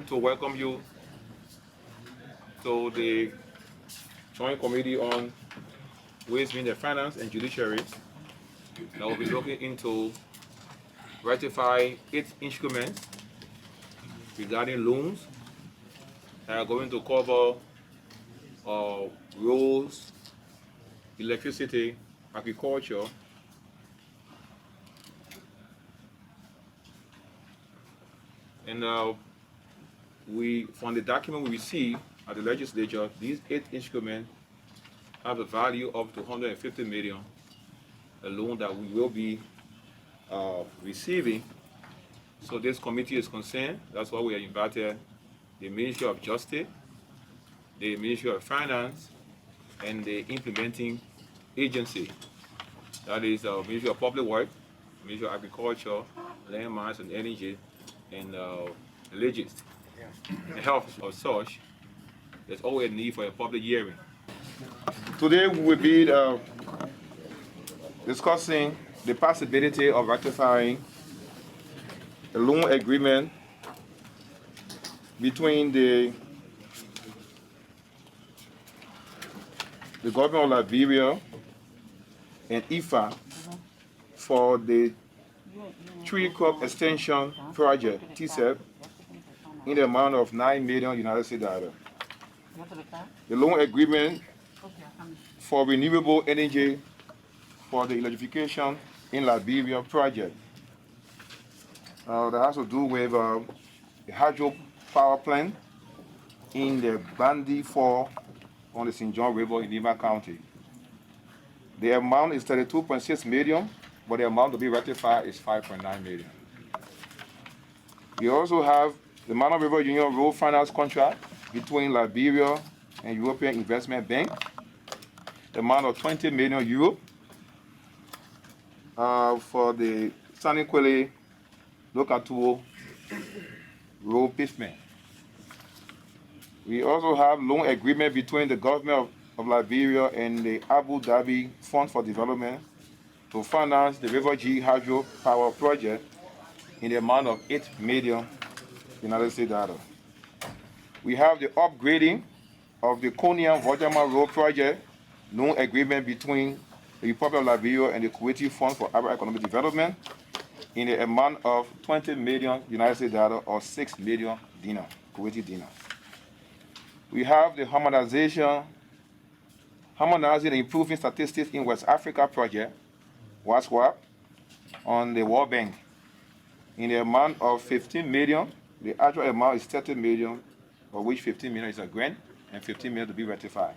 time to welcome you to the Joint Committee on Ways, Means and Finance and Judiciary that will be looking into ratifying 8 instruments regarding loans that are going to cover roads, electricity, agriculture, and from the document we received at the legislature, these 8 instruments have a value of up to 150 million, a loan that we will be receiving. So this committee is concerned. That's why we have invited the Ministry of Justice, the Ministry of Finance, and the implementing agency. That is the Ministry of Public Works, Ministry of Agriculture, Land, Mines and Energy, and Legis. The health of such, there's always a need for a public hearing. Today we will be discussing the possibility of ratifying a loan agreement between the government of Liberia and IFA for the tree crop extension project, TCEP, in the amount of $9 million United States dollars. The loan agreement for renewable energy for the electrification in Liberia project. That has to do with the hydro power plant in the Bandy Fall on the St. John River in Lima County. The amount is 32.6 million, but the amount to be ratified is 5.9 million. We also have the Mano River Union Road Finance contract between Liberia and European Investment Bank, the amount of 20 million euro for the Saniquele Lokatuo road pavement. We also have loan agreement between the government of Liberia and the Abu Dhabi Fund for Development to finance the River G Hydro Power Project in the amount of 8 million United States dollars. We have the upgrading of the Konian Vajama Road Project, loan agreement between the Republic of Liberia and the Kuwaiti Fund for Arab Economic Development in the amount of 20 million United States dollars or 6 million dinar, Kuwaiti dinar. We have the harmonizing and improving statistics in West Africa project, WASWAP, on the World Bank in the amount of 15 million. The actual amount is 30 million, of which 15 million is a grant and 15 million to be ratified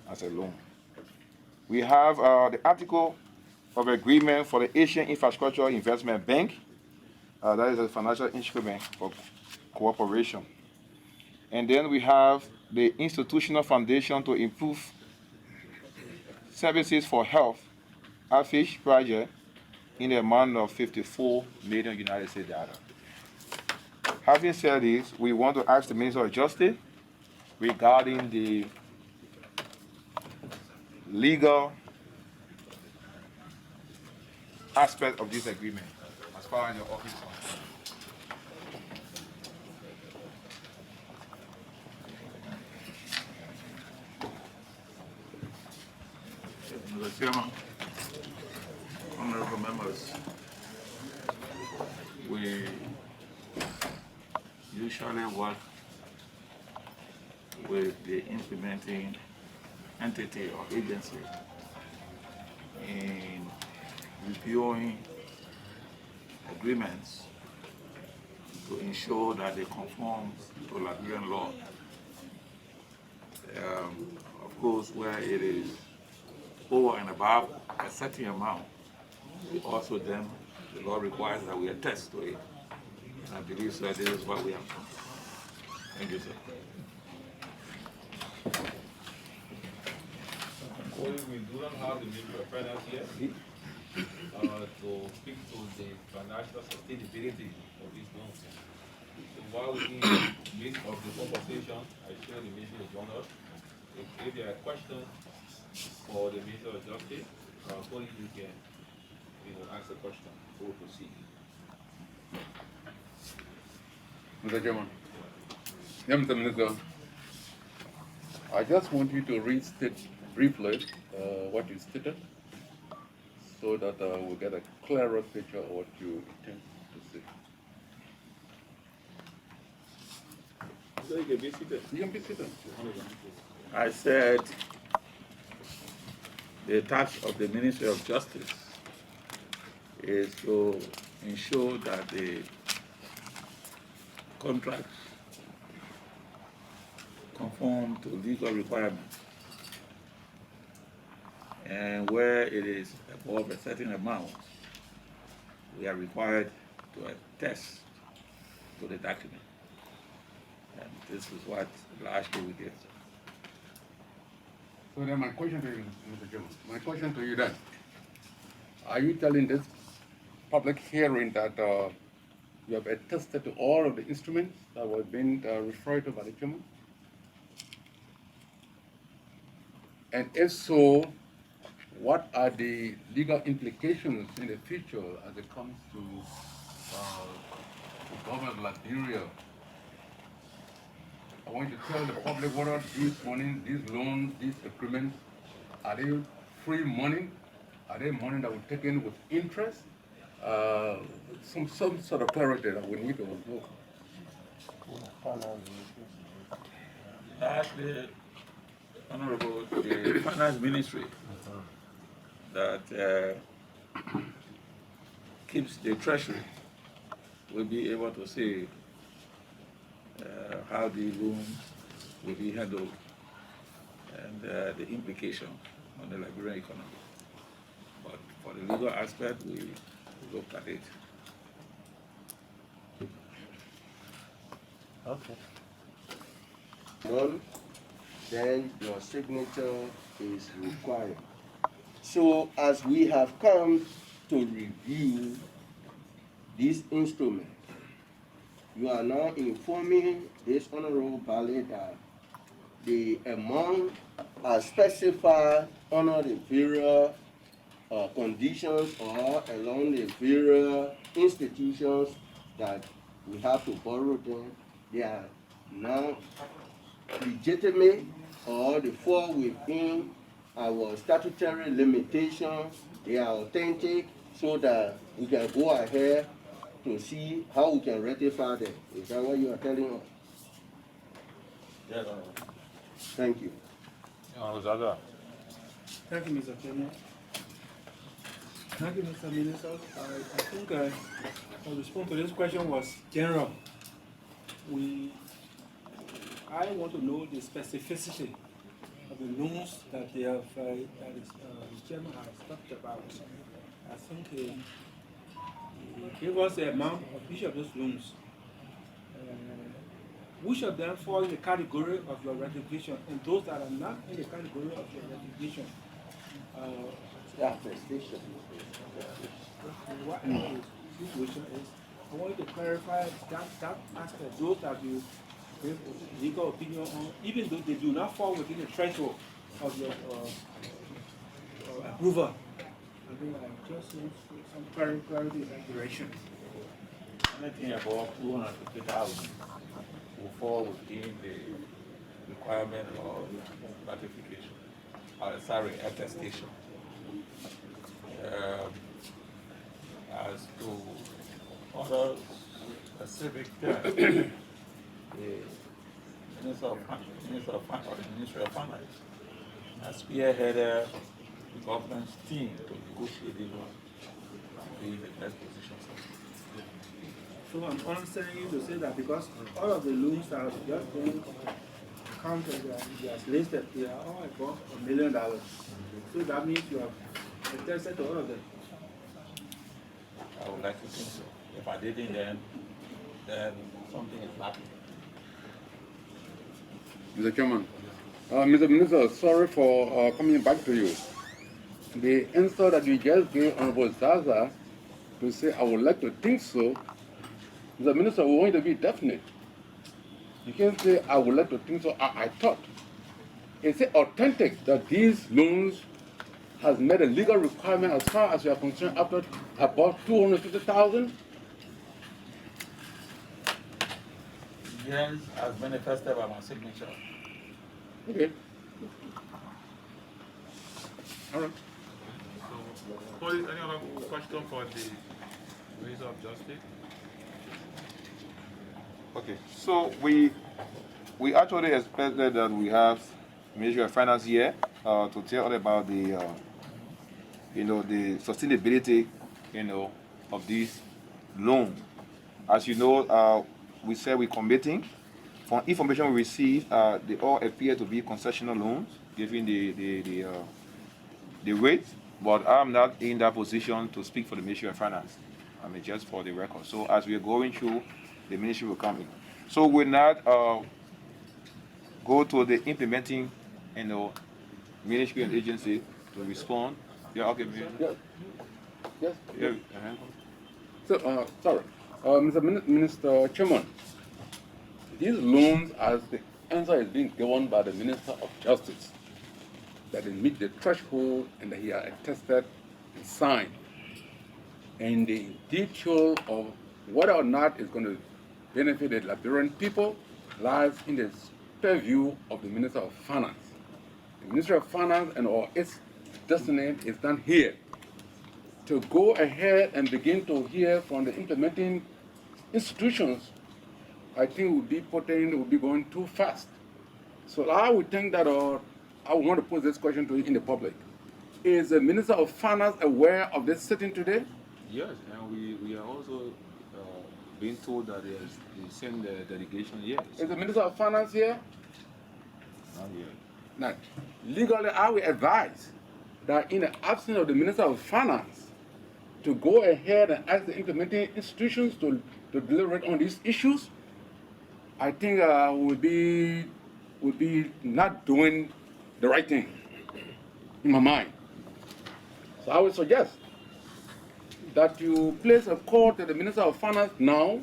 as a loan. We have the article of agreement for the Asian Infrastructure Investment Bank. That is a financial instrument for cooperation. And then we have the Institutional Foundation to Improve Services for Health, AFISH project, in the amount of 54 million United States dollars. Having said this, we want to ask the Minister of Justice regarding the legal aspect of this agreement as far as your office is concerned. Mr. Chairman, honorable members, we usually work with the implementing entity or agency in reviewing agreements to ensure that they conform to Liberian law. Of course, where it is over and above a certain amount, we also then, the law requires that we attest to it. And I believe, sir, this is what we have done. Thank you, sir. We do not have the Ministry of Finance here to speak to the financial sustainability of these loans. So while we in the midst of the conversation, I share the Ministry of Journal. If there are questions for the Minister of Justice, only you can ask the question before we proceed. Mr. Chairman. Yeah, Mr. Minister, I just want you to restate briefly what you stated so that we'll get a clearer picture of what you intend to say. So you can be seated. You can be seated. I said the task of the Ministry of Justice is to ensure that the contracts conform to legal requirements. And where it is above a certain amount, we are required to attest to the document. And this is what largely we did. So then my question to you, Mr. Chairman, my question to you then, are you telling this public hearing that you have attested to all of the instruments that were being referred to by the chairman? And if so, what are the legal implications in the future as it comes to the government of Liberia? I want you to tell the public whether these money, these loans, these agreements, are they free money? Are they money that will take in with interest? Some sort of clarity that we need to know. Actually, Honorable, the Finance Ministry that keeps the treasury will be able to say how the loan will be handled and the implication on the Liberian economy. But for the legal aspect, we looked at it. Okay. None, then your signature is required. So as we have come to review this instrument, you are now informing this honorable body that the amount as specified under the various conditions or along the various institutions that we have to borrow them, they are now legitimate or they fall within our statutory limitations, they are authentic, so that we can go ahead to see how we can rectify them. Is that what you are telling us? Yes, Thank you. Thank you, Mr. Chairman. Thank you, Mr. Minister. I think my response to this question was general. I want to know the specificity of the loans that they have, the chairman has talked about. I think he gave us the amount of each of those loans. Which of them fall in the category of your ratification, and those that are not in the category of your ratification? What the situation is, I want you to clarify that aspect, those that you give legal opinion on, even though they do not fall within the threshold of your approval. I think I just want some clarity in that direction. anything above 250,000 will fall within the requirement of ratification, attestation. As to other specific terms, the Minister of Finance has spearheaded the government's team to negotiate these ones to be in the best position. So I'm understanding you to say that because all of the loans that have just been counted, they are listed, they are all above $1 million. So that means you have attested to all of them. I would like to think so. If I didn't, then something is lacking. Mr. Chairman, Mr. Minister, sorry for coming back to you. The answer that you just gave Honorable Zaza to say, I would like to think so, Mr. Minister, we want you to be definite. You can't say, I would like to think so, I thought. Is it authentic that these loans has met a legal requirement as far as you are concerned after about 250,000? Yes, as manifested by my signature. Okay. All right. Police, any other question for the Minister of Justice? Okay, so we actually expected that we have Ministry of Finance here to tell us about the the sustainability of this loan. As you know, we said we're committing. From information we received, they all appear to be concessional loans, given the rate. But I'm not in that position to speak for the Ministry of Finance. I mean, just for the record. So as we are going through, the ministry will come in. So we'll not go to the implementing, ministry and agency to respond. Yeah, okay. Yes. Yes. Yeah. So, sorry, Minister Chairman, these loans, as the answer is being given by the Minister of Justice, that they meet the threshold and that he has attested and signed, and the detail of whether or not it's going to benefit the Liberian people lies in the purview of the Minister of Finance. The Ministry of Finance and or its destiny is done here. To go ahead and begin to hear from the implementing institutions, I think would be going too fast. So I would think that, I want to pose this question to you in the public. Is the Minister of Finance aware of this sitting today? Yes, and we are also being told that they send the delegation here. Is the Minister of Finance here? Not yet. Now, legally, I will advise that in the absence of the Minister of Finance, to go ahead and ask the implementing institutions to deliberate on these issues, I think would be not doing the right thing, in my mind. So I would suggest that you place a call to the Minister of Finance now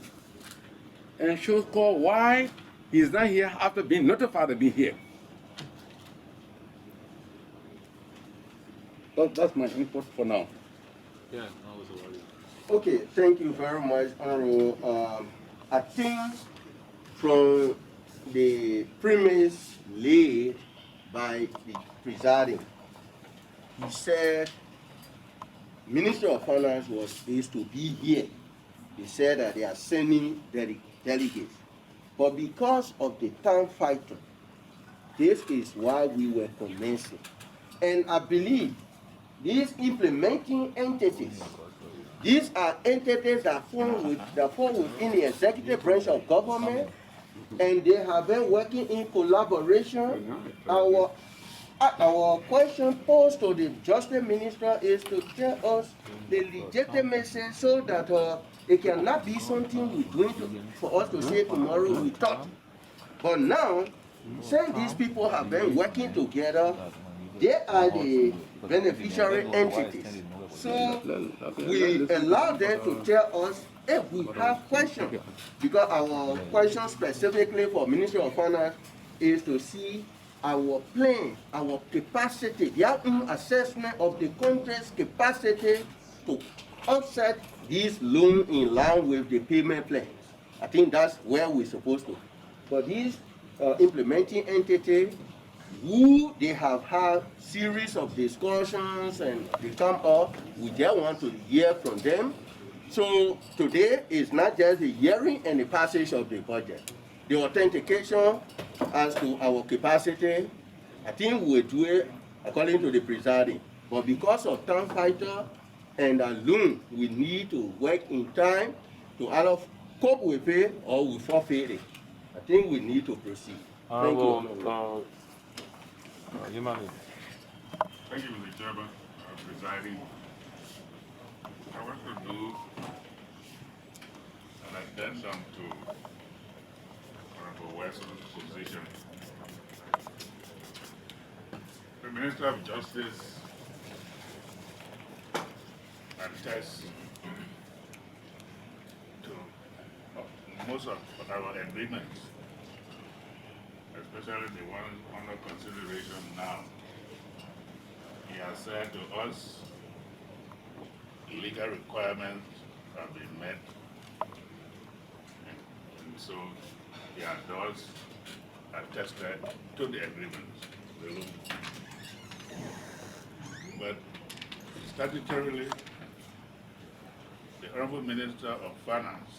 and show call why he's not here after being notified to be here. That's my input for now. Yeah, no, it's already. Okay, thank you very much, Honorable. I think from the premise laid by the presiding, he said Ministry of Finance was supposed to be here. He said that they are sending delegates. But because of the town fighter, this is why we were commencing. And I believe these implementing entities, these are entities that fall within the executive branch of government, and they have been working in collaboration. Our question posed to the Justice Minister is to tell us the legitimacy so that it cannot be something we're doing for us to say tomorrow we thought. But now, since these people have been working together, they are the beneficiary entities. So we allow them to tell us if we have questions, because our question specifically for Ministry of Finance is to see our plan, our capacity, their own assessment of the country's capacity to offset these loans in line with the payment plans. I think that's where we're supposed to. But these implementing entities, who they have had series of discussions and they come up, we just want to hear from them. So today is not just the hearing and the passage of the budget. The authentication as to our capacity, I think we'll do it according to the presiding. But because of town fighter and a loan, we need to work in time to either cope with it or we forfeit it. I think we need to proceed. Thank you. Thank you, Mr. Chairman, presiding. I want to do an addendum to Honorable Weston's position. The Minister of Justice attests to most of our agreements, especially the one under consideration now. He has said to us, legal requirements have been met, and so he adults attested to the agreements. The loan. But statutorily, the Honorable Minister of Finance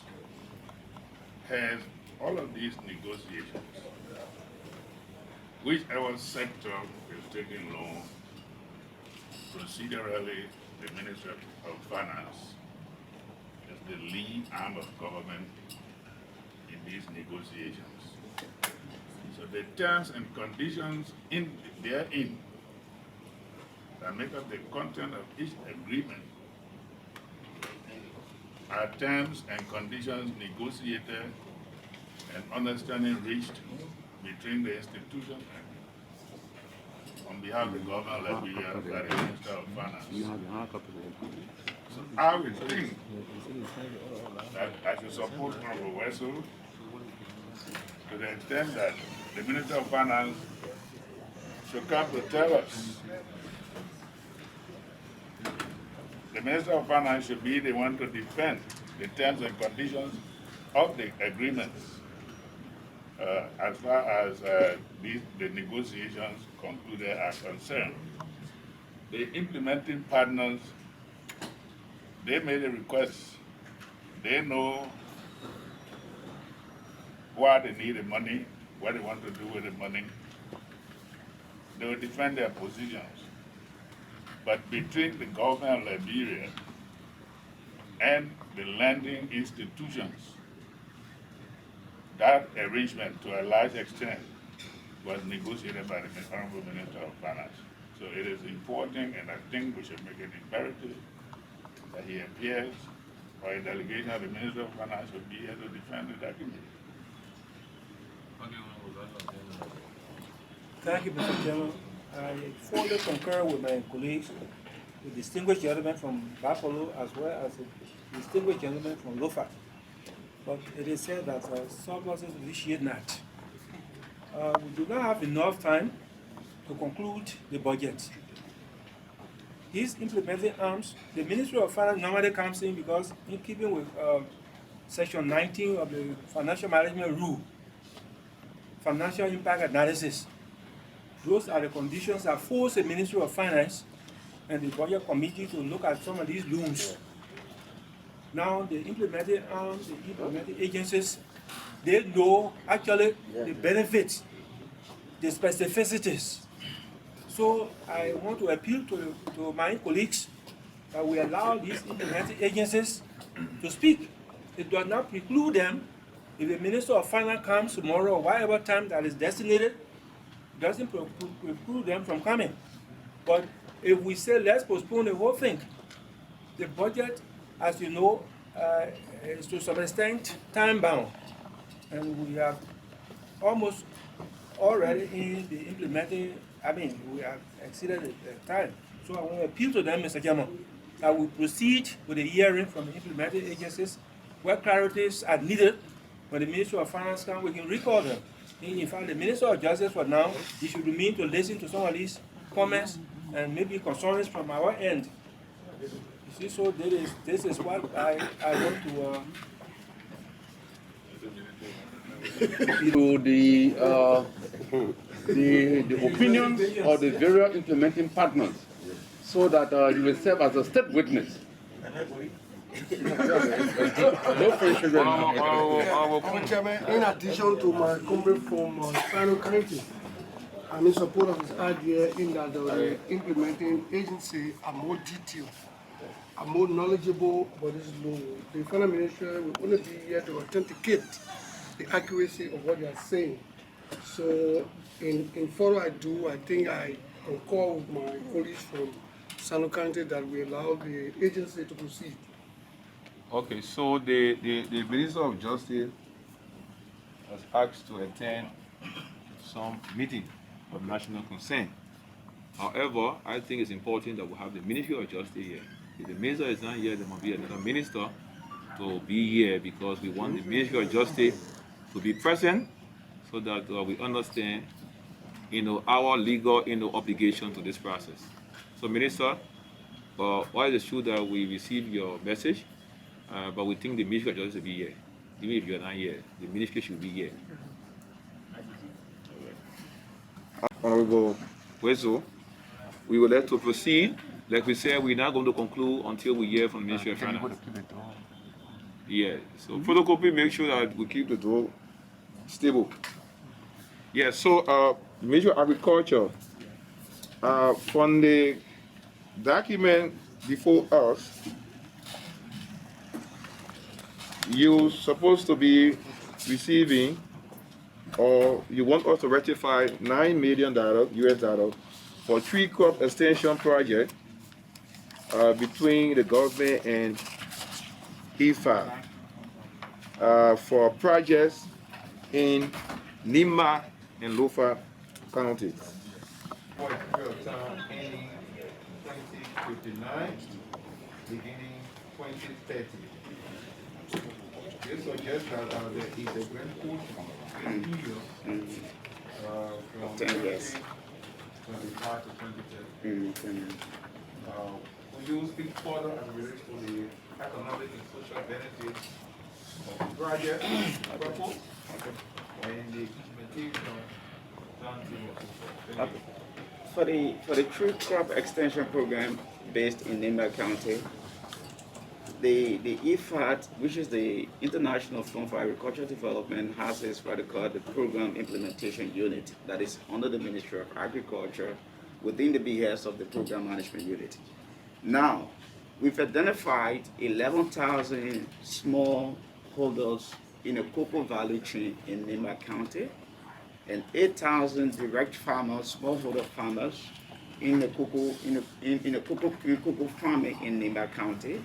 has all of these negotiations. Whichever sector is taking loan, procedurally, the Minister of Finance is the lead arm of government in these negotiations. So the terms and conditions therein that make up the content of each agreement are terms and conditions negotiated and understanding reached between the institution on behalf of the government of Liberia by the Minister of Finance. So I would think that I should support Honorable Wessel to the extent that the Minister of Finance should come to tell us. The Minister of Finance should be the one to defend the terms and conditions of the agreements as far as the negotiations concluded are concerned. The implementing partners, they made a request. They know why they need the money, what they want to do with the money. They will defend their positions. But between the government of Liberia and the lending institutions, that arrangement to a large extent was negotiated by the Honorable Minister of Finance. So it is important, and I think we should make it imperative that he appears, or a delegation of the Minister of Finance should be here to defend the document. Thank you, Mr. Chairman. I fully concur with my colleagues, the distinguished gentleman from Buffalo as well as the distinguished gentleman from Lofa. But it is said that surpluses vitiate not. We do not have enough time to conclude the budget. These implementing arms, the Ministry of Finance normally comes in because in keeping with Section 19 of the Financial Management Rule, financial impact analysis, those are the conditions that force the Ministry of Finance and the Budget Committee to look at some of these loans. Now, the implementing arms, the implementing agencies, they know actually the benefits, the specificities. So I want to appeal to my colleagues that we allow these implementing agencies to speak. It does not preclude them. If the Minister of Finance comes tomorrow or whatever time that is designated, it doesn't preclude them from coming. But if we say let's postpone the whole thing, the budget, as you know, is to some extent time bound. And we have almost already in the implementing, we have exceeded the time. So I want to appeal to them, Mr. Chairman, that we proceed with the hearing from the implementing agencies where clarities are needed. When the Ministry of Finance comes, we can recall them. In fact, the Minister of Justice for now, he should remain to listen to some of these comments and maybe concerns from our end. You see, so this is what I want to... to the opinions of the various implementing partners, so that you will serve as a state witness. No friendship. Mr. Chairman, in addition to my comment from Spano County, I'm in support of this idea in that the implementing agency are more detailed, are more knowledgeable about this law. The Finance Ministry will only be here to authenticate the accuracy of what they are saying. So in follow I think I concur with my colleagues from Sano County that we allow the agency to proceed. Okay, so the Minister of Justice was asked to attend some meeting of national concern. However, I think it's important that we have the Ministry of Justice here. If the minister is not here, there must be another minister to be here, because we want the Ministry of Justice to be present so that we understand, our legal, obligation to this process. So, Minister, while it's true that we receive your message, but we think the Ministry of Justice should be here. Even if you're not here, the ministry should be here. Honorable Wezo, we would like to proceed. Like we said, we're not going to conclude until we hear from the Ministry of Finance. Yeah, so photocopy, make sure that we keep the door stable. Yeah, so Ministry of Agriculture, from the document before us, you're supposed to be receiving, or you want us to rectify $9 million US for tree crop extension project between the government and IFA for projects in Nima and Lofa counties. For a period of time ending 2059, beginning 2030. This suggests that there is a great portion from 10 years. 25 to 2030. Will you speak further as it relates to the economic and social benefits of the project proposed and the implementation of For the tree crop extension program based in Nimba County, the IFAD, which is the International Fund for Agricultural Development, has this what they call the Program Implementation Unit that is under the Ministry of Agriculture within the behest of the Program Management Unit. Now, we've identified 11,000 small holders in a cocoa value chain in Nimba County and 8,000 direct farmers, smallholder farmers in the cocoa farming in Nimba County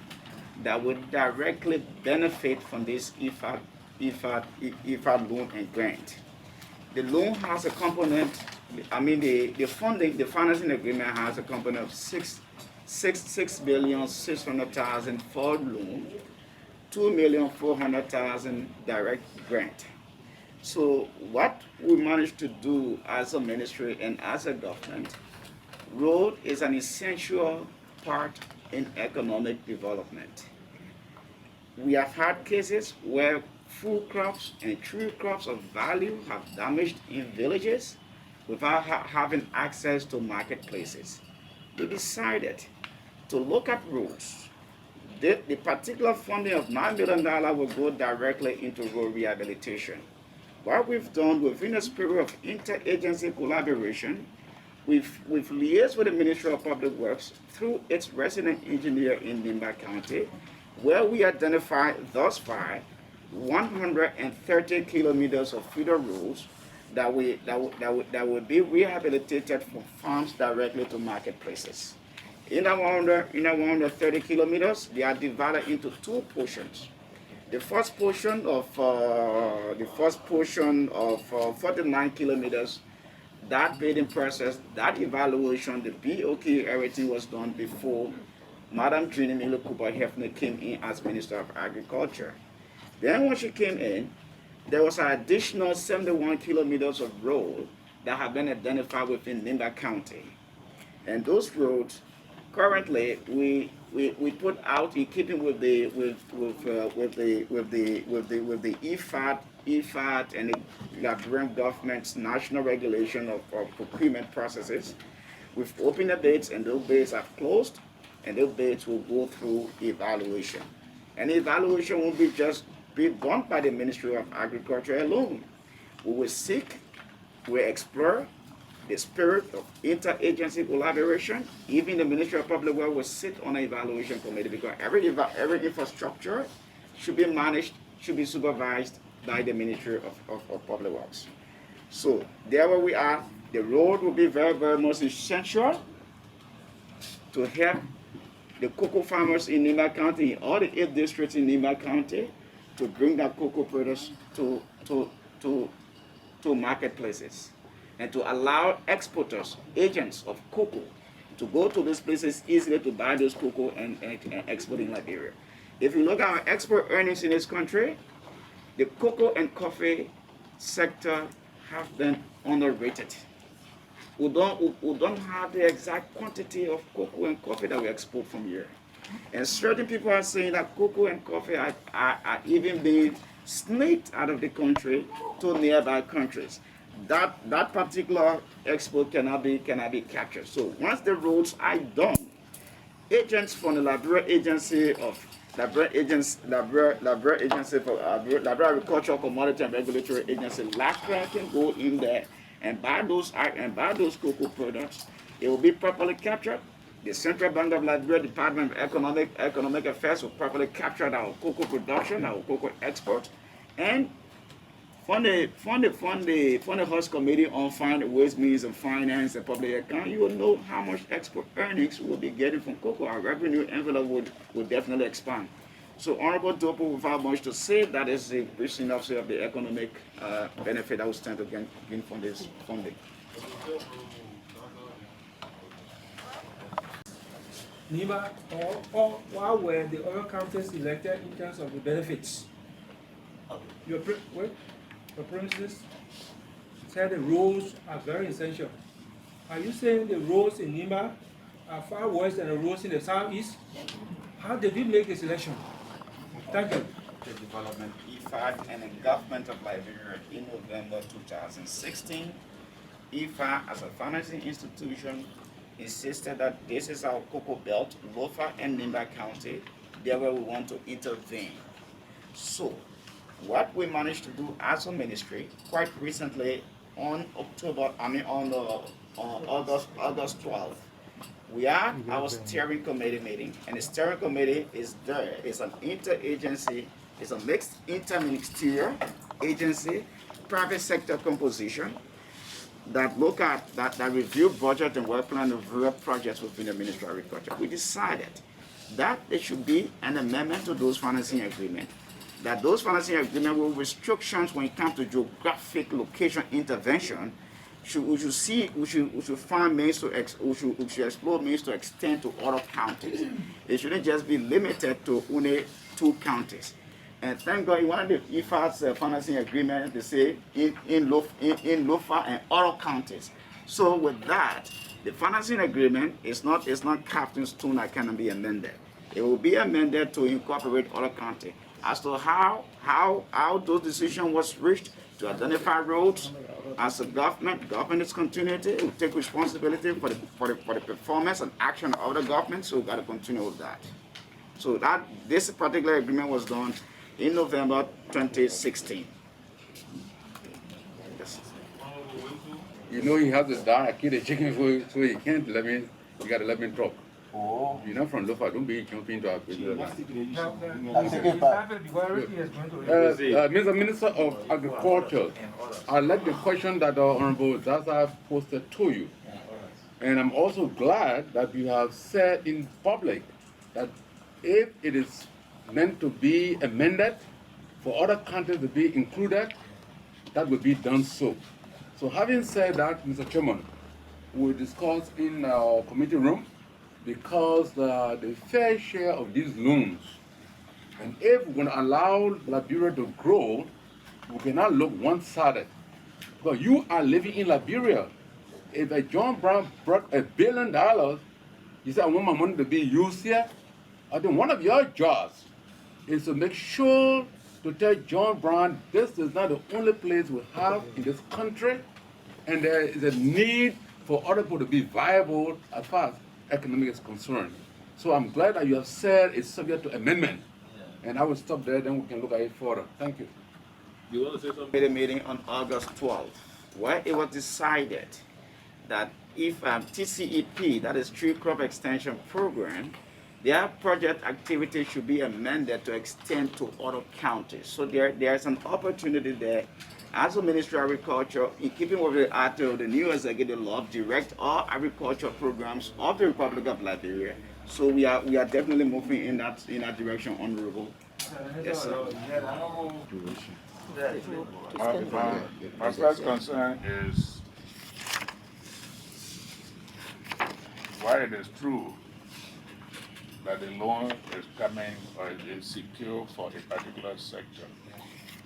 that would directly benefit from this IFAD loan and grant. The loan has a component, the financing agreement has a component of $6,600,000 for loan, $2,400,000 direct grant. So what we managed to do as a ministry and as a government, road is an essential part in economic development. We have had cases where food crops and tree crops of value have damaged in villages without having access to marketplaces. We decided to look at roads. The particular funding of $9 million will go directly into road rehabilitation. What we've done within a spirit of interagency collaboration, we've liaised with the Ministry of Public Works through its resident engineer in Nimba County, where we identified thus far 130 kilometers of feeder roads that will be rehabilitated from farms directly to marketplaces. In our 130 kilometers, they are divided into two portions. The first portion of 49 kilometers, that bidding process, that evaluation, the BOK, everything was done before Madam Trini Milo Cooper Hefner came in as Minister of Agriculture. Then when she came in, there was an additional 71 kilometers of road that have been identified within Nimba County. And those roads, currently, we put out in keeping with the IFAD and the Liberian government's national regulation of procurement processes. We've opened the bids and those bids have closed, and those bids will go through evaluation. And the evaluation won't be just be done by the Ministry of Agriculture alone. We will seek, we will explore the spirit of interagency collaboration. Even the Ministry of Public Works will sit on an evaluation committee because every infrastructure should be managed, should be supervised by the Ministry of Public Works. So there where we are, the road will be very, very most essential to help the cocoa farmers in Nimba County, in all the 8 districts in Nimba County, to bring that cocoa produce to marketplaces, and to allow exporters, agents of cocoa, to go to these places easily to buy those cocoa and export in Liberia. If you look at our export earnings in this country, the cocoa and coffee sector have been underrated. We don't have the exact quantity of cocoa and coffee that we export from here. And certain people are saying that cocoa and coffee are even being sneaked out of the country to nearby countries. that particular export cannot be captured. So once the roads are done, agents from the Liberia Agency of Liberia Agency for Liberia Agricultural Commodity and Regulatory Agency, LACRA, can go in there and buy those cocoa products. It will be properly captured. The Central Bank of Liberia Department of Economic Affairs will properly capture our cocoa production, our cocoa export, and fund the House Committee on Ways, Means of Finance and Public Account. You will know how much export earnings we will be getting from cocoa. Our revenue envelope would definitely expand. So, Honorable Dopo, without much to say, that is the brief synopsis of the economic benefit that we stand to gain from this funding. NEMA, or why were the other counties elected in terms of the benefits? Your premises said the roads are very essential. Are you saying the roads in NEMA are far worse than the roads in the southeast? How did we make the selection? Thank you. The development IFA and the government of Liberia in November 2016. IFA, as a financing institution, insisted that this is our cocoa belt, Lofa and Nimba County, there where we want to intervene. So, what we managed to do as a ministry quite recently on August 12th, we had our steering committee meeting, and the steering committee is there. It's an interagency, it's a mixed interministerial agency, private sector composition that look at, that review budget and work plan of various projects within the Ministry of Agriculture. We decided that there should be an amendment to those financing agreements, that those financing agreements with restrictions when it comes to geographic location intervention, we should find means to we should explore means to extend to other counties. It shouldn't just be limited to only 2 counties. And thank God, in one of the IFA's financing agreement, they say in Lofa and other counties. So with that, the financing agreement is not carved in stone that cannot be amended. It will be amended to incorporate other counties. As to how those decisions was reached to identify roads, as a government is continuity, it will take responsibility for the performance and action of the government, so we've got to continue with that. So that this particular agreement was done in November 2016. Yes. You know he has to die, I kill the chicken for you, so he can't let me, you gotta let me talk. Oh. You're not from Lofa, don't be jumping to our business. Mr. Minister of Agriculture, I like the question that the Honorable Zaza posted to you. And I'm also glad that you have said in public that if it is meant to be amended for other countries to be included, that will be done so. So having said that, Mr. Chairman, we'll discuss in our committee room, because the fair share of these loans, and if we're going to allow Liberia to grow, we cannot look one-sided. Because you are living in Liberia. If a John Brown brought $1 billion, you say, I want my money to be used here, I think one of your jobs is to make sure to tell John Brown this is not the only place we have in this country, and there is a need for other people to be viable as far as economic is concerned. So I'm glad that you have said it's subject to amendment. And I will stop there, then we can look at it further. Thank you. You want to say something? We had a meeting on August 12th, where it was decided that if TCEP, that is Tree Crop Extension Program, their project activity should be amended to extend to other counties. So there's an opportunity there. As a Ministry of Agriculture, in keeping with the act of the new executive law, direct all agricultural programs of the Republic of Liberia. So we are definitely moving in that direction, Honorable. Yes, sir. My first concern is why it is true that the loan is coming or is secure for a particular sector,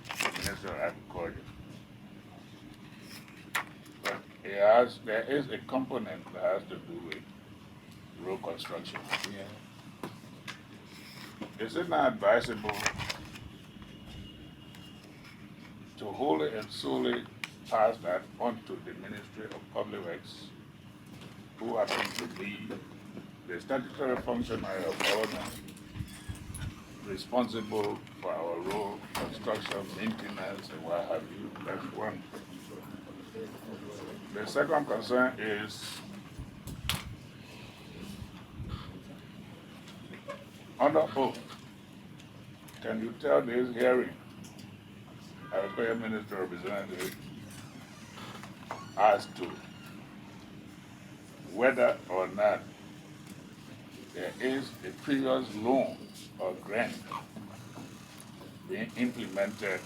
the Ministry of Agriculture. But there is a component that has to do with road construction. Is it not advisable to wholly and solely pass that on to the Ministry of Public Works, who happen to be the statutory functionary of government responsible for our road construction, maintenance, and what have you. That's one. The second concern is under oath. Can you tell this hearing, as Prayer Minister representative, as to whether or not there is a previous loan or grant being implemented,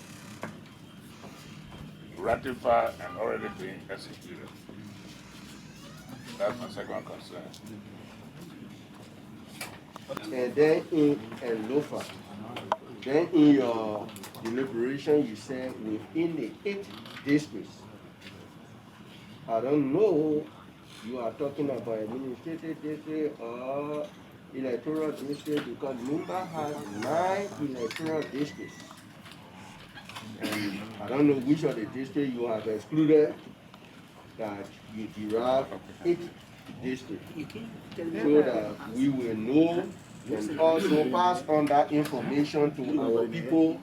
ratified, and already being executed? That's my second concern. And then in Lofa, then in your deliberation, you said within the 8 districts. I don't know, you are talking about administrative district or electoral district, because Nimba has 9 electoral districts. And I don't know which of the districts you have excluded that you derive 8 districts. So that we will know and also pass on that information to our people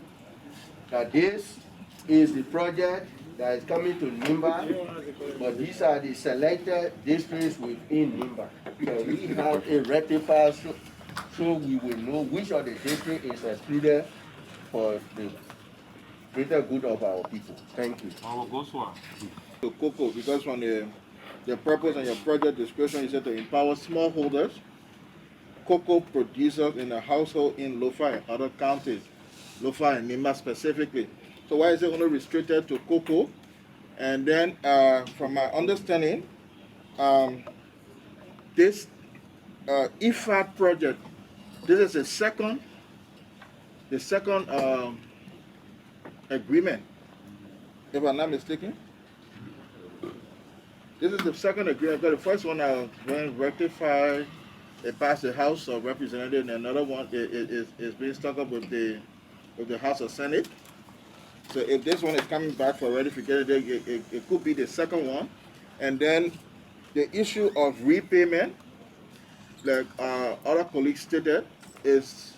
that this is the project that is coming to Nimba, but these are the selected districts within Nimba. Can we have a rectifier so we will know which of the districts is excluded for the greater good of our people? Thank you. To cocoa, because from the purpose and your project description, you said to empower smallholders, cocoa producers in the household in Lofa and other counties, Lofa and Nimba specifically. So why is it only restricted to cocoa? And then, from my understanding, this IFAD project, this is the second agreement, if I'm not mistaken. This is the second agreement, because the first one when rectified, it passed the House of Representatives, and another one is being stuck up with the House of Senate. So if this one is coming back for ratification, it could be the second one. And then the issue of repayment, like other colleagues stated, is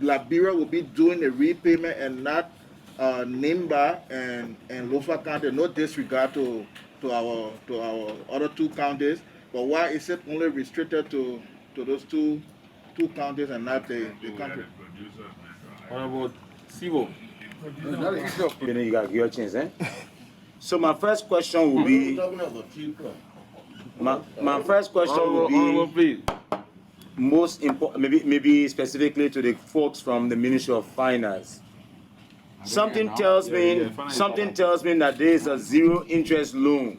Liberia will be doing the repayment and not Nimba and Lofa County. No disregard to our other 2 counties. But why is it only restricted to those two counties and not the country? Honorable Sibo. You got your chance, eh? So my first question will be. My first question will be most important, maybe specifically to the folks from the Ministry of Finance. Something tells me that there is a 0 interest loan,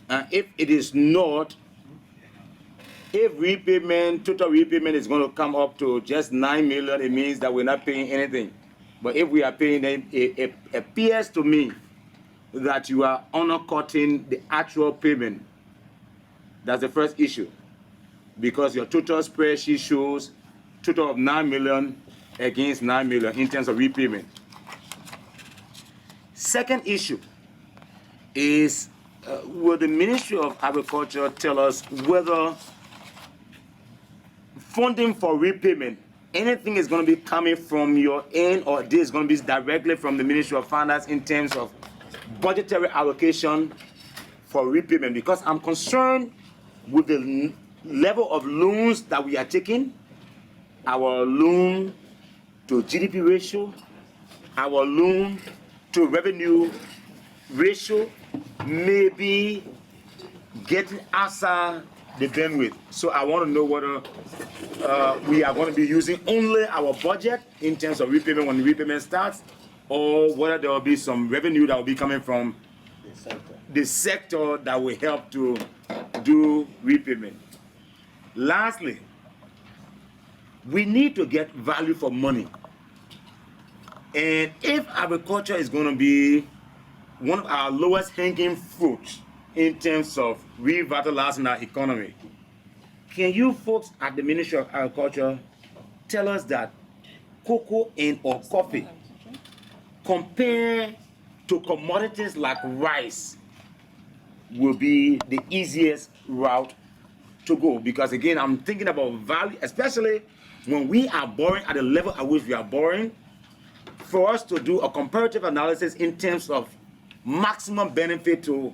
and if it is not, if total repayment is going to come up to just 9 million, it means that we're not paying anything. But if we are paying them, it appears to me that you are undercutting the actual payment. That's the first issue. Because your total spreadsheet shows total of 9 million against 9 million in terms of repayment. Second issue is, will the Ministry of Agriculture tell us whether funding for repayment, anything is going to be coming from your end, or this is going to be directly from the Ministry of Finance in terms of budgetary allocation for repayment? Because I'm concerned with the level of loans that we are taking, our loan to GDP ratio, our loan to revenue ratio may be getting outside the bandwidth. So I want to know whether we are going to be using only our budget in terms of repayment when the repayment starts, or whether there will be some revenue that will be coming from the sector that will help to do repayment. Lastly, we need to get value for money. And if agriculture is going to be one of our lowest hanging fruits in terms of revitalizing our economy, can you folks at the Ministry of Agriculture tell us that cocoa and or coffee, compared to commodities like rice will be the easiest route to go, because again, I'm thinking about value, especially when we are borrowing at the level at which we are borrowing. For us to do a comparative analysis in terms of maximum benefit to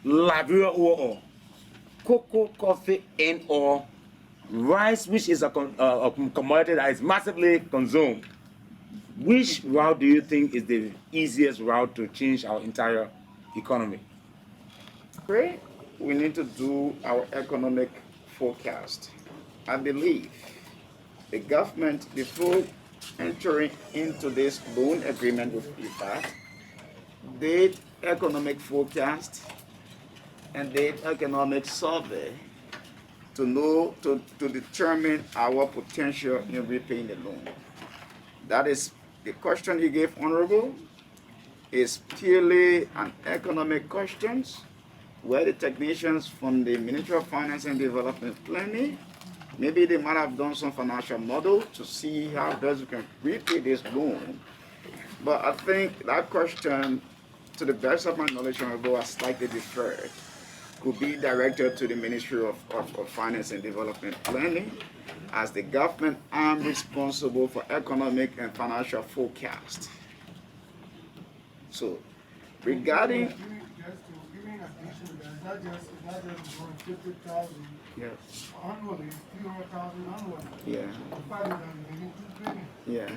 Liberia or cocoa, coffee, and or rice, which is a commodity that is massively consumed, which route do you think is the easiest route to change our entire economy? Great. We need to do our economic forecast. I believe the government, before entering into this loan agreement with IFA, did economic forecast and did economic survey to know, to determine our potential in repaying the loan. That is the question you gave, Honorable, is purely an economic question where the technicians from the Ministry of Finance and Development Planning, maybe they might have done some financial model to see how best we can repay this loan. But I think that question, to the best of my knowledge, Honorable, was slightly deferred. Could be directed to the Ministry of Finance and Development Planning, as the government arm responsible for economic and financial forecast. So, regarding it's not just going 50,000 annually, 300,000 annually. Yeah. Yeah.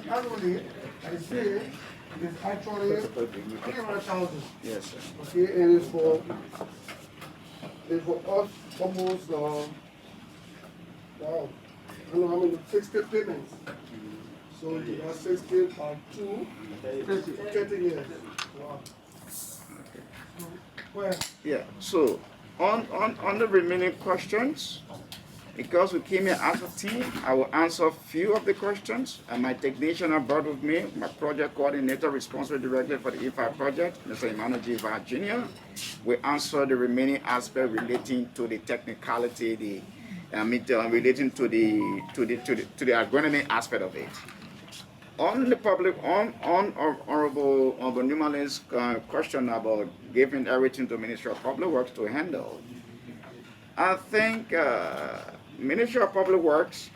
Annually, I say it's actually 300,000. Yes, sir. Okay, and it's for us almost wow, I don't know how many, 60 payments. So you have 60 by 2, 30 years. Wow. Well, Yeah, so on the remaining questions, because we came here as a team, I will answer a few of the questions, and my technician I brought with me, my project coordinator responsible directly for the EFI project, Mr. Emmanuel G. Virginia, will answer the remaining aspect relating to the technicality, relating to the agronomy aspect of it. On the public, on Honorable Numale's question about giving everything to Ministry of Public Works to handle, I think Ministry of Public Works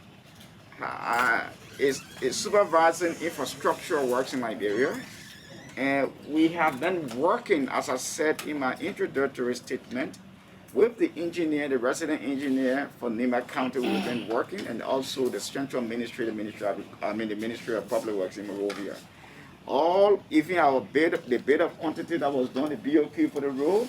is supervising infrastructural works in Liberia, and we have been working, as I said in my introductory statement, with the engineer, the resident engineer for Nima County. We've been working, and also the central ministry, the Ministry of Public Works in Monrovia. Even our the bid of quantity that was done, the BOQ for the road,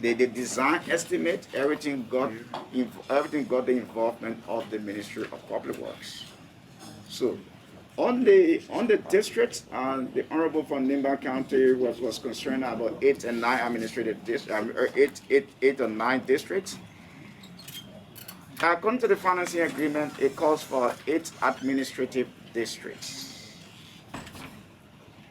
the design estimate, everything got the involvement of the Ministry of Public Works. So, on the districts, the Honorable from Nimba County was concerned about 8 and 9 administrative districts, 8 or 9 districts. According to the financing agreement, it calls for 8 administrative districts.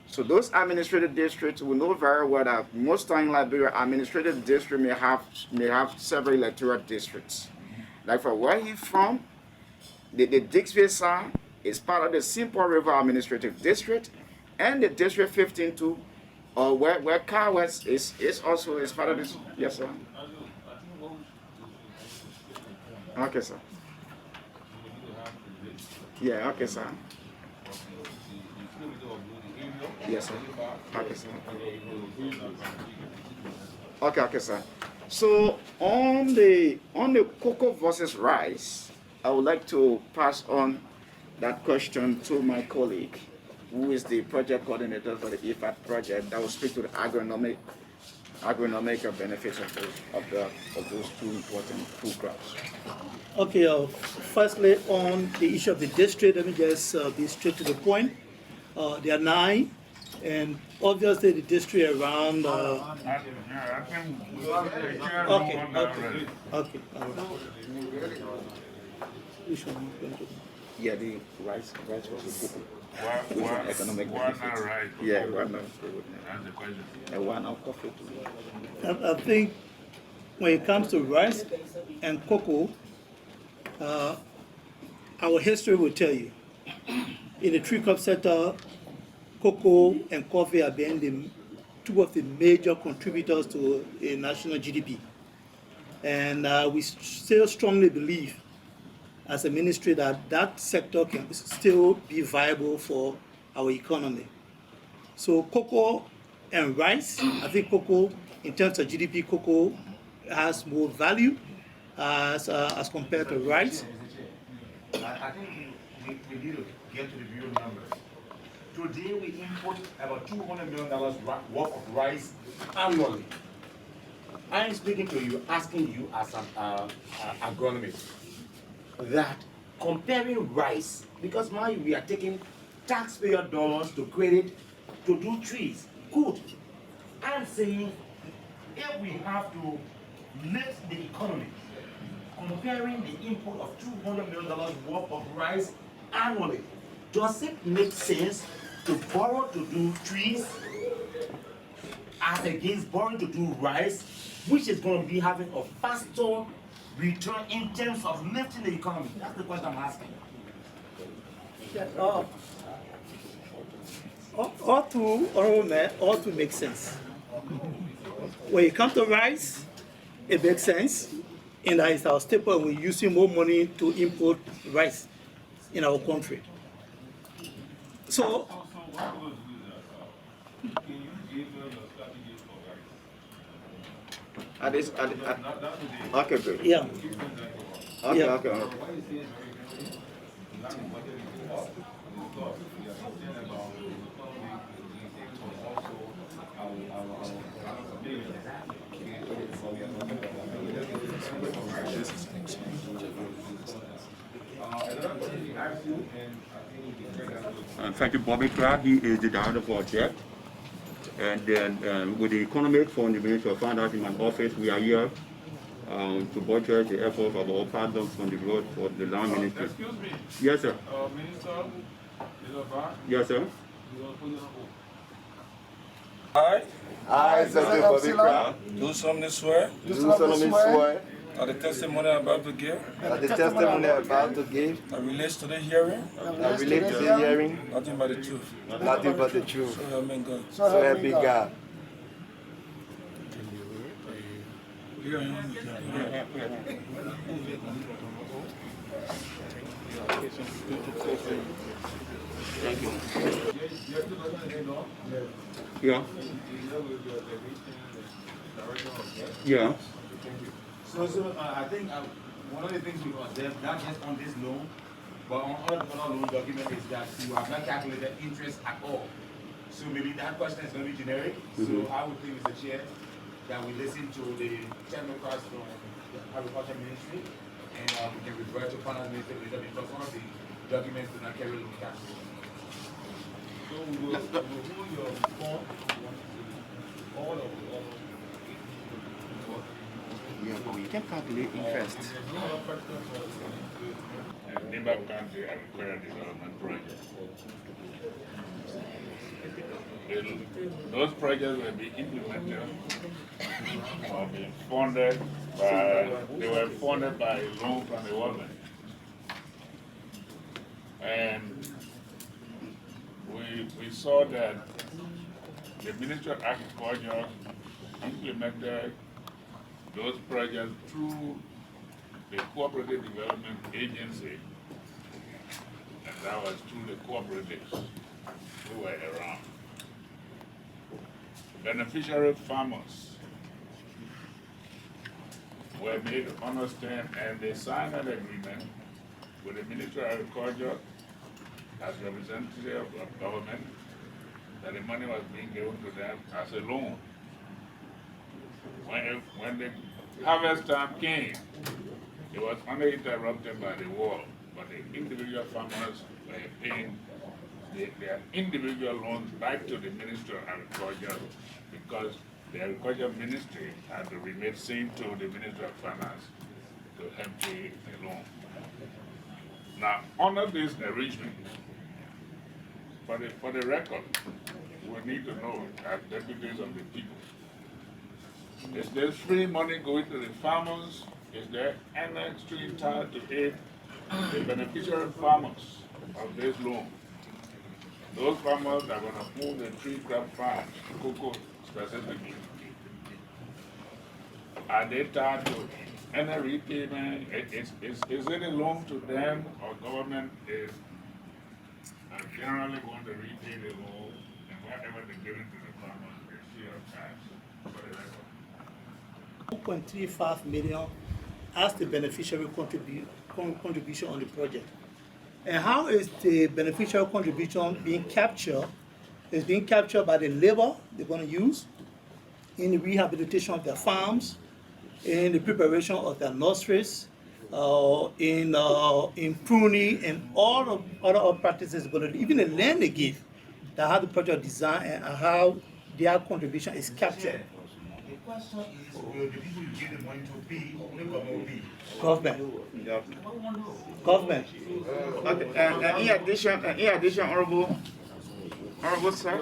So those administrative districts, we know very well that most time in Liberia, administrative district may have several electoral districts. Like for where he's from, the Dixville side is part of the Simple River Administrative District, and the District 15 too, where Car West is also part of this. Yes, sir. Okay, sir. Yeah, okay, sir. Yes, sir. Okay, sir. Okay, sir. So on the cocoa versus rice, I would like to pass on that question to my colleague, who is the project coordinator for the EFAT project, that will speak to the agronomic benefits of those two important food crops. Okay, firstly on the issue of the district, let me just be straight to the point. There are 9, and obviously the district around. Okay. Which one? Yeah, the rice was the cocoa. Why Economic not benefits. rice? Yeah, why not? That's the question. And why not coffee too? I think when it comes to rice and cocoa, our history will tell you. In the three-crop sector, cocoa and coffee have been two of the major contributors to a national GDP. And we still strongly believe as a ministry that that sector can still be viable for our economy. So cocoa and rice, I think cocoa, in terms of GDP, cocoa has more value as compared to rice. I think we need to get to the real numbers. Today we import about $200 million worth of rice annually. I am speaking to you, asking you as an agronomist, that comparing rice, because now we are taking taxpayer dollars to credit to do trees, good. I'm saying if we have to lift the economy, comparing the import of $200 million worth of rice annually, does it make sense to borrow to do trees as against borrowing to do rice, which is going to be having a faster return in terms of lifting the economy? That's the question I'm asking. All two make sense. When it comes to rice, it makes sense. And that is our staple. We're using more money to import rice in our country. So, Okay, good. yeah. Okay, Yeah. okay. Thank you, Bobby Clark. He is the director for JET. And then with the economic from the Ministry of Finance in my office, we are here to budget the efforts of our partners on the road for the land ministry. Excuse me. Yes, sir. Minister, is it back? Yes, sir. I, Secretary Bobby Crown, Do solemnly swear do solemnly swear that the testimony I'm about to give that the testimony I'm about to give that relates to the hearing, that relates to the hearing, nothing but the truth. nothing but the truth. So help me God. So help me God. Thank you. Yeah. Yeah. So I think one of the things we observed, not just on this loan, but on other loan document, is that you have not calculated interest at all. So maybe that question is going to be generic. So I would think, Mr. Chair, that we listen to the technocrats from the Agriculture Ministry, and we can revert to Finance Ministry later because some of the documents do not carry loan calculation. So we will hold your phone, all of Yeah, but we can calculate interest. Neighbor County Agricultural Development Project. Those projects will be implemented or be funded by, they were funded by a loan from the government. And we saw that the Ministry of Agriculture implemented those projects through the Cooperative Development Agency, and that was through the cooperatives who were around. Beneficiary farmers were made to understand, and they signed an agreement with the Ministry of Agriculture as representative of government that the money was being given to them as a loan. When the harvest time came, it was only interrupted by the war, but the individual farmers were paying their individual loans back to the Ministry of Agriculture because the Agriculture Ministry had to remit same to the Ministry of Finance to help pay the loan. Now, under this arrangement, for the record, we need to know as deputies of the people Is there free money going to the farmers? Is there any string tied to aid the beneficiary farmers of this loan? Those farmers that are going to move the tree crop farms, cocoa specifically, are they tied to any repayment? Is it a loan to them, or government is generally going to repay the loan, and whatever they give it to the farmers, they share of cash for the rest of it? 2.35 million as the beneficiary contribution on the project. And how is the beneficiary contribution being captured? It's being captured by the labor they're going to use in the rehabilitation of their farms, in the preparation of their nurseries, in pruning, and all of other practices they're going to do. Even the land they give, that how the project design and how their contribution is captured. The question is, will the people you give the money to pay, or will government pay? Government. Government. And in addition, honorable sir,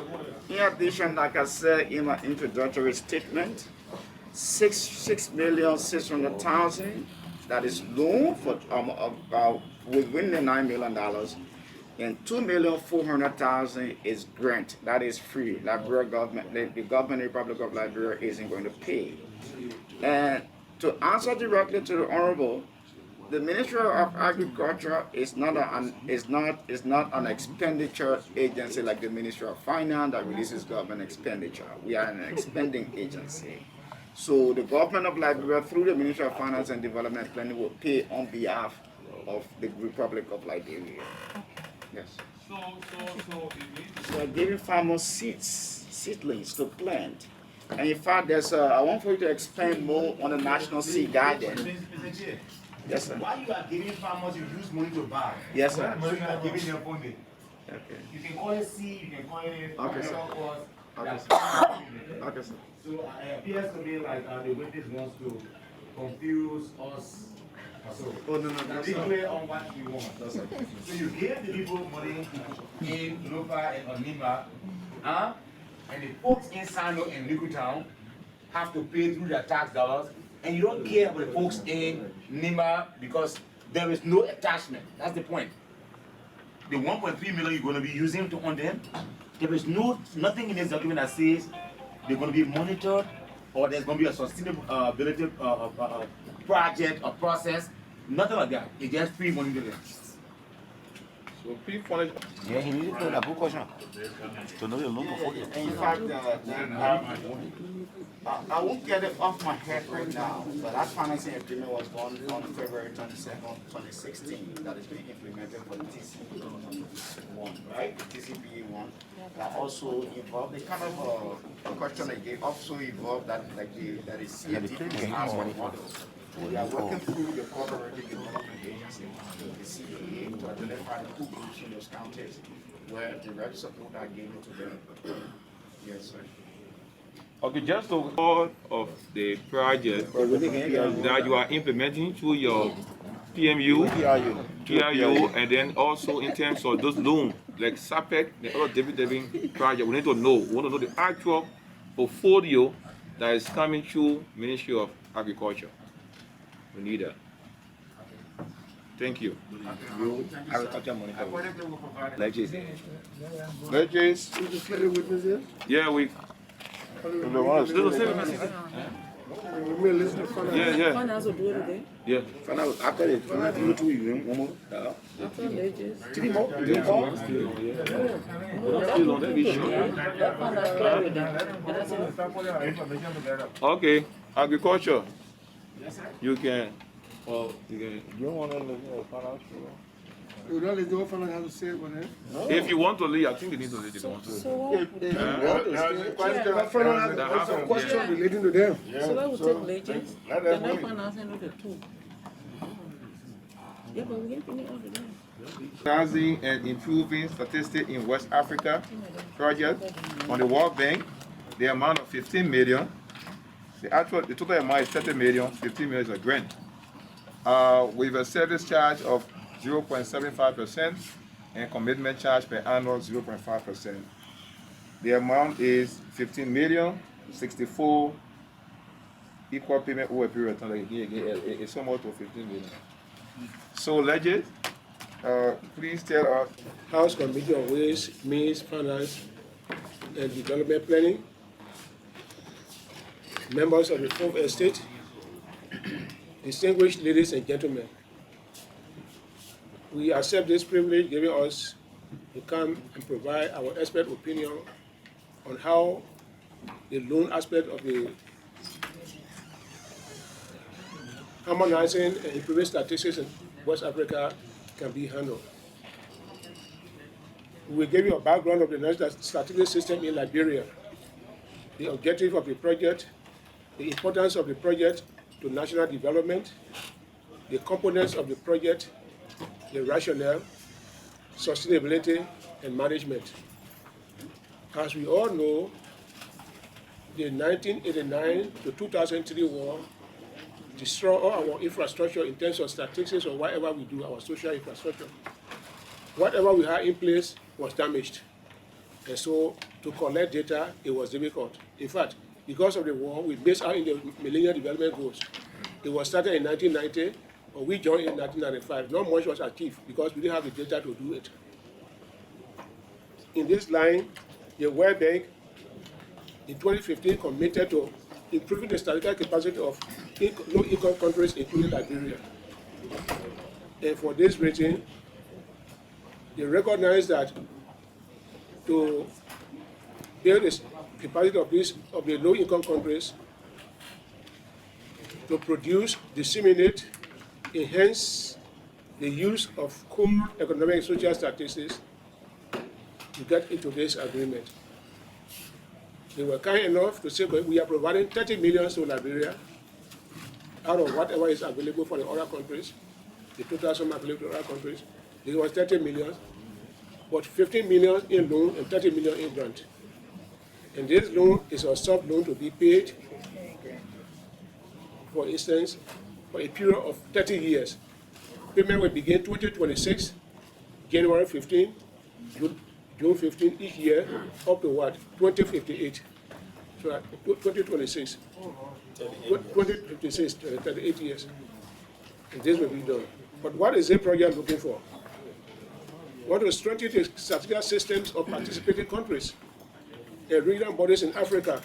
in addition, like I said in my introductory statement, 6,600,000 that is loan for within the $9 million, and 2,400,000 is grant. That is free. Liberia government, the government Republic of Liberia isn't going to pay. And to answer directly to the honorable, the Ministry of Agriculture is not an expenditure agency like the Ministry of Finance that releases government expenditure. We are an expending agency. So the government of Liberia, through the Ministry of Finance and Development Planning, will pay on behalf of the Republic of Liberia. Yes. So We are giving farmers seedlings to plant. And in fact, I want for you to expand more on the National Seed Guidance. Yes, sir. Why you are giving farmers, you use money to buy? Yes, sir. So you are giving them funding. Okay. You can call it seed, you can call it Okay, sir. cost. Okay, sir. Okay, sir. So it appears to me like the witness wants to confuse us. So, Oh, no, be clear on what you want. No, sir. So you gave the people money in Lopa and Onima, and the folks in Sano and Likutown have to pay through their tax dollars, and you don't care about the folks in Nima because there is no attachment. That's the point. The 1.3 million you're going to be using to on them, there is nothing in this document that says they're going to be monitored or there's going to be a sustainability project or process. Nothing like that. It's just free money to them. So pre-funded. Yeah, he needed to know that good question. To know the loan before you. In fact, I won't get it off my head right now, but that financing agreement was done on February 22nd, 2016. That is being implemented for the TCP1, right? The TCP1. That also involved the kind of a question I gave. Also involved that like that is CFD asked for model. We are working through the cooperative development agency, the CDA, to identify the 2 groups in those counties where the direct support are given to them. Yes, sir. Okay, just to all of the project that you are implementing through your PMU, PRU, and then also in terms of those loans, like SAPEC, the other different project, we need to know. We want to know the actual portfolio that is coming through Ministry of Agriculture. We need that. Thank you. Agriculture monitor. Legis. You just get the witness here? Yeah, we. We may listen to find out. Yeah. Finance will do it again. Yeah. After the one more. After Legis. 3 more? 3 more? Okay, agriculture. You can. You don't want to find out. You don't let the find out how to say it with him. If you want to leave, I think they need to leave. If they want to. So what? There's a question relating to them. So where we take Legis? They're not financing with the 2. Yeah, but we can finish all the day. Housing and improving statistics in West Africa project on the World Bank, the amount of 15 million. The total amount is 30 million, 15 million is a grant. With a service charge of 0.75% and commitment charge per annum 0.5%. The amount is 15 million, 64 equal payment over a period of time, like it's somewhat to 15 million. So, Legend, please tell us. House Committee on Ways, Means, Finance, and Development Planning, members of the Fourth Estate, distinguished ladies and gentlemen, we accept this privilege given us to come and provide our expert opinion on how the loan aspect of the harmonizing and improving statistics in West Africa can be handled. We will give you a background of the national statistical system in Liberia, the objective of the project, the importance of the project to national development, the components of the project, the rationale, sustainability, and management. As we all know, the 1989 to 2003 war destroyed all our infrastructure in terms of statistics or whatever we do, our social infrastructure. Whatever we had in place was damaged. And so to collect data, it was difficult. In fact, because of the war, we missed out in the Millennium Development Goals. It was started in 1990, but we joined in 1995. Not much was achieved because we didn't have the data to do it. In this line, the World Bank in 2015 committed to improving the statistical capacity of low-income countries, including Liberia. And for this rating, they recognize that to build the capacity of the low-income countries to produce, disseminate, enhance the use of core economic and social statistics to get into this agreement. They were kind enough to say we are providing 30 million to Liberia out of whatever is available for the other countries, the total sum available to other countries. It was 30 million, but 15 million in loan and 30 million in grant. And this loan is a sub loan to be paid, for instance, for a period of 30 years. Payment will begin 2026, January 15, June 15 each year, up to what? 2058. So 2026. 2056, 38 years. And this will be done. But what is the project looking for? We want to strengthen the statistical systems of participating countries and regional bodies in Africa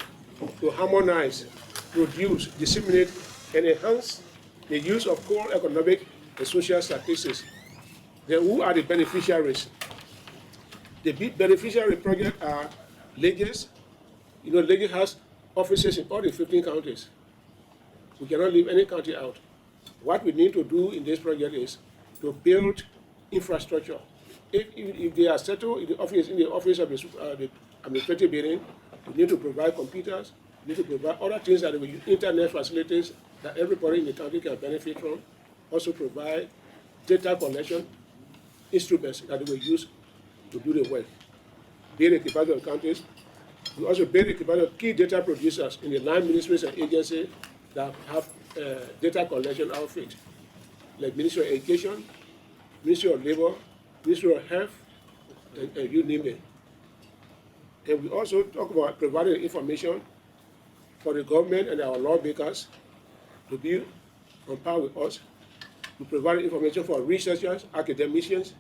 to harmonize, produce, disseminate, and enhance the use of core economic and social statistics. Then who are the beneficiaries? The big beneficiary project are Lagos. You know, Lagos has offices in all the 15 counties. We cannot leave any county out. What we need to do in this project is to build infrastructure. If they are settled in the office of the administrative building, we need to provide computers, we need to provide other things that will use internet facilities that everybody in the county can benefit from. Also provide data collection instruments that they will use to do the work. Build the capacity of counties. We also build the capacity of key data producers in the line ministries and agencies that have data collection outfit, like Ministry of Education, Ministry of Labor, Ministry of Health, and you name it. And we also talk about providing information for the government and our lawmakers to be on par with us. We provide information for researchers, academicians,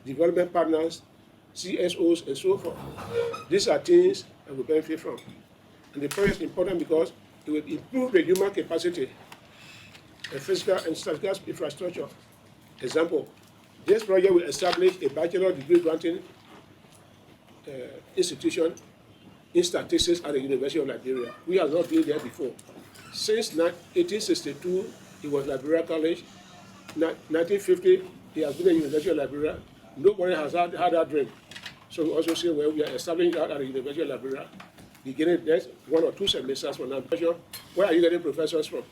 development partners, CSOs, and so forth. These are things that we benefit from. And the project is important because it will improve the human capacity and physical and statistical infrastructure. Example, this project will establish a bachelor degree granting institution in statistics at the University of Liberia. We have not been there before. Since 1862, it was Liberia College. 1950, it has been the University of Liberia. Nobody has had that dream. So we also say, well, we are establishing that at the University of Liberia, beginning next 1 or 2 semesters from now. Where are you getting professors from?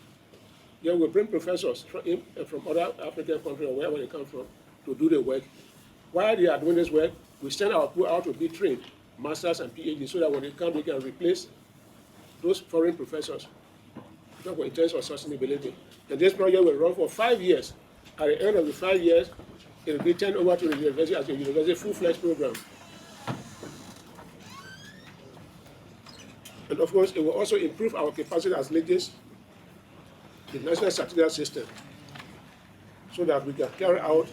Yeah, we bring professors from other African countries or wherever they come from to do the work. While they are doing this work, we send our people out to be trained, masters and PhDs, so that when they come, they can replace those foreign professors. In terms of sustainability. And this project will run for 5 years. At the end of the 5 years, it will be turned over to the university as a university full-fledged program. And of course, it will also improve our capacity as leaders the national statistical system so that we can carry out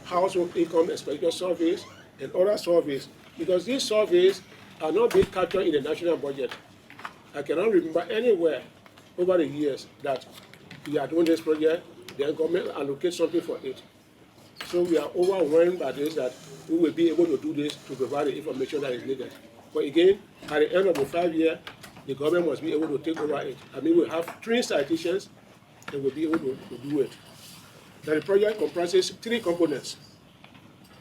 household income expenditure surveys and other surveys, because these surveys are not being captured in the national budget. I cannot remember anywhere over the years that we are doing this project, the government allocates something for it. So we are overwhelmed by this, that we will be able to do this to provide the information that is needed. But again, at the end of the 5 year, the government must be able to take over it. I mean, we have trained statisticians and we'll be able to do it. Now the project comprises 3 components.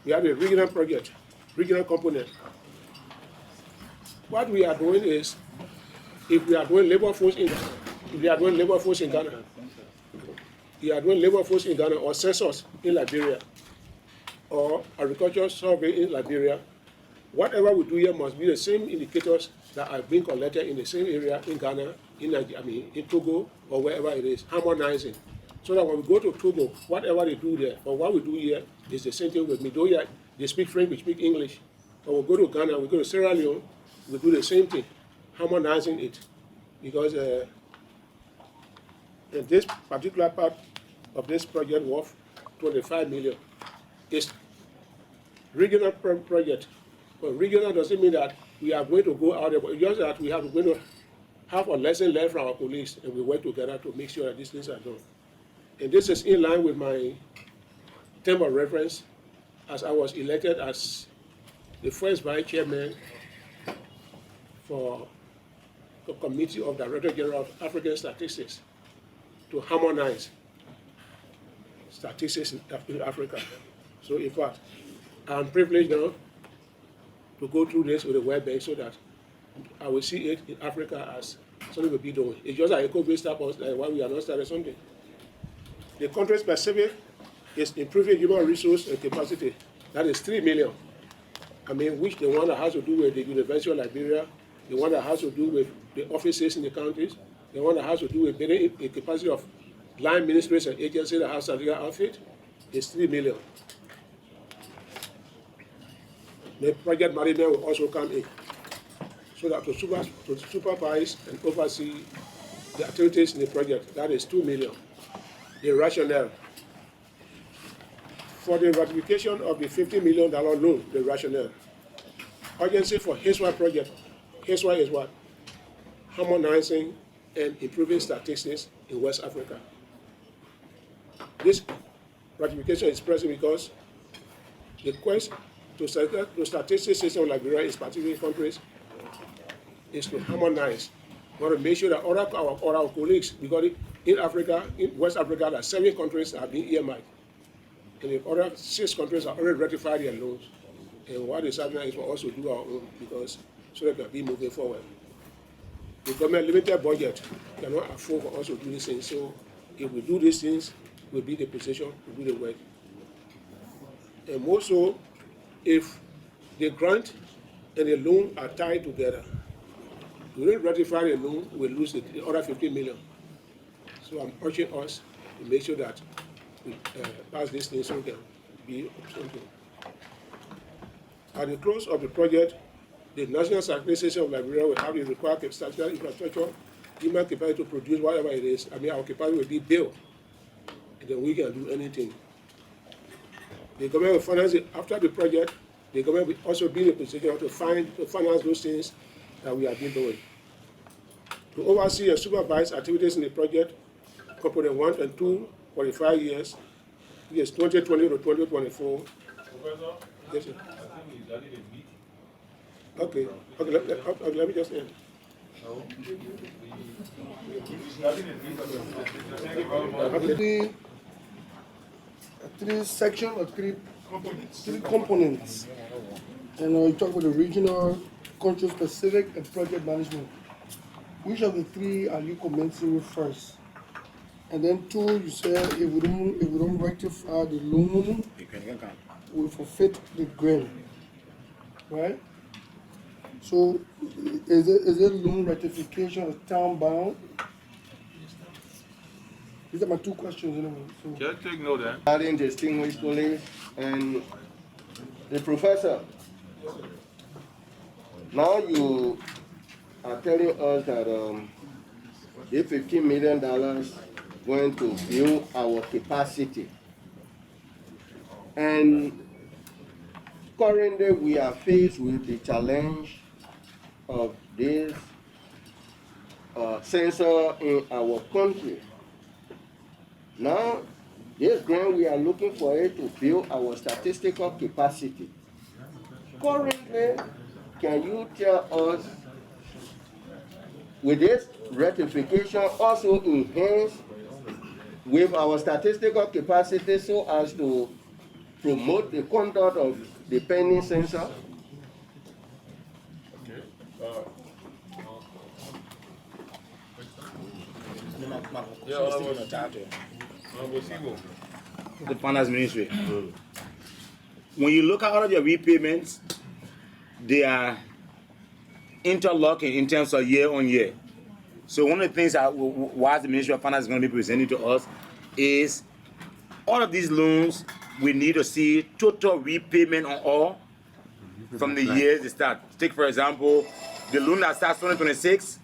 We have a regional project, regional component. What we are doing is, if we are doing labor force in Ghana, we are doing labor force in Ghana, or census in Liberia, or agricultural survey in Liberia, whatever we do here must be the same indicators that are being collected in the same area in Ghana, in Togo, or wherever it is, harmonizing. So that when we go to Togo, whatever they do there, or what we do here, is the same thing with me. Though here, they speak French, we speak English. When we go to Ghana, we go to Sierra Leone, we do the same thing, harmonizing it. Because in this particular part of this project worth 25 million, it's regional project. But regional doesn't mean that we are going to go out there, but just that we are going to have a lesson learned from our colleagues, and we work together to make sure that these things are done. And this is in line with my term of reference as I was elected as the first vice chairman for the Committee of Director General of African Statistics to harmonize statistics in Africa. So in fact, I'm privileged now to go through this with the World Bank so that I will see it in Africa as something we'll be doing. It's just like a eco-based type of why we are not starting something. The country specific is improving human resource and capacity. That is 3 million. I mean, which the one that has to do with the University of Liberia, the one that has to do with the offices in the counties, the one that has to do with building the capacity of line ministries and agencies that have statistical outfit is 3 million. The project management will also come in, so that to supervise and oversee the activities in the project, that is 2 million. The rationale. For the ratification of the $50 million loan, the rationale. Urgency for HISWA project. HISWA is what? Harmonizing and improving statistics in West Africa. This ratification is present because the quest to statistics system of Liberia, in particular countries, is to harmonize. We want to make sure that all our colleagues, because in Africa, in West Africa, there are 7 countries that have been EMI. And the other 6 countries have already ratified their loans. And what is happening is we also do our own, because so that we can be moving forward. The government limited budget cannot afford for us to do these things. So if we do these things, we'll be in the position to do the work. And more so, if the grant and the loan are tied together, we don't ratify the loan, we lose the other 15 million. So I'm urging us to make sure that we pass this thing so we can be something. At the close of the project, the National Statistics System of Liberia will have the required statistical infrastructure, human capacity to produce whatever it is. I mean, our capacity will be built, and then we can do anything. The government will finance it after the project. The government will also be in a position to finance those things that we have been doing. To oversee and supervise activities in the project, component 1 and 2 for the 5 years, yes, 2020 to 2024. Yes, sir. Okay, let me just end. Three sections or three components. And you talk about the regional, country specific, and project management. Which of the 3 are you commencing with first? And then 2, you said if we don't rectify the loan, we forfeit the grant, right? So is it loan ratification town bound? These are my 2 questions anyway. So. Just take note then. Having distinguished colleagues and the professor. Now you are telling us that the $15 million going to build our capacity. And currently we are faced with the challenge of this census in our country. Now, this grant we are looking for it to build our statistical capacity. Currently, can you tell us, with this ratification also enhance with our statistical capacity so as to promote the conduct of the pending census? The finance ministry. When you look at all of your repayments, they are interlocking in terms of year on year. So one of the things that why the Ministry of Finance is going to be presenting to us is all of these loans, we need to see total repayment on all from the years they start. Take for example, the loan that starts 2026,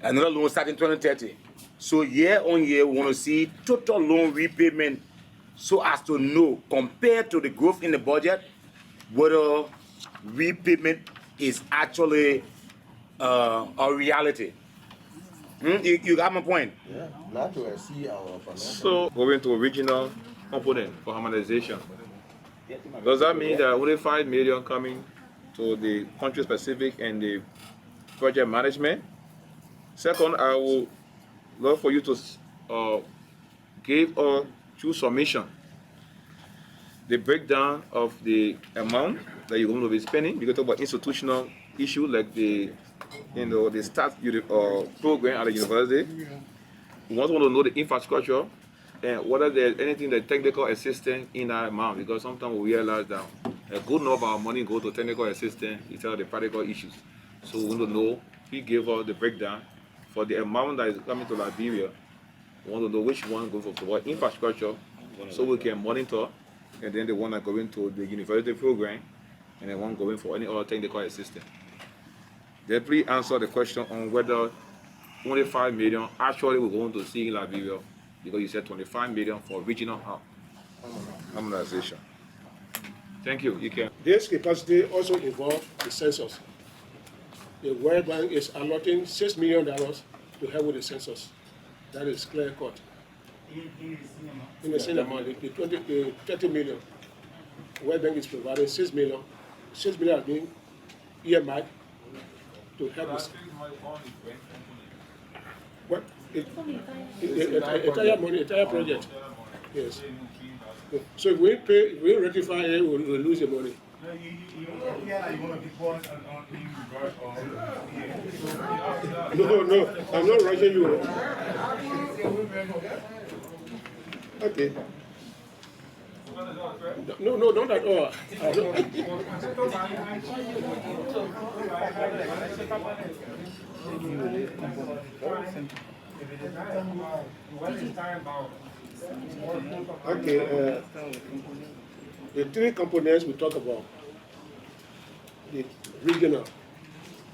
another loan starting 2030. So year on year, we want to see total loan repayment so as to know, compared to the growth in the budget, whether repayment is actually a reality. You got my point? Yeah, not to exceed our financial. So going to regional component for harmonization. Does that mean that only 5 million coming to the country specific and the project management? Second, I would love for you to give us through submission the breakdown of the amount that you're going to be spending. Because talk about institutional issue like the start program at the university. We want to know the infrastructure and whether there's anything like technical assistance in that amount, because sometimes we realize that a good number of our money go to technical assistance instead of the practical issues. So we want to know, he gave us the breakdown for the amount that is coming to Liberia. We want to know which one goes for what infrastructure so we can monitor, and then the one that going to the university program, and then one going for any other technical assistance. Then please answer the question on whether only 5 million actually we're going to see in Liberia, because you said 25 million for regional harmonization. Thank you. You can. This capacity also involves the census. The World Bank is allotting $6 million to help with the census. That is clear cut. In the same amount, the 30 million. World Bank is providing 6 million. 6 million are being earmarked to help us. What? Entire project. Yes. So if we rectify it, we'll lose the money. No, I'm not rushing you. Okay. No, not at all. Okay, the three components we talk about. The regional.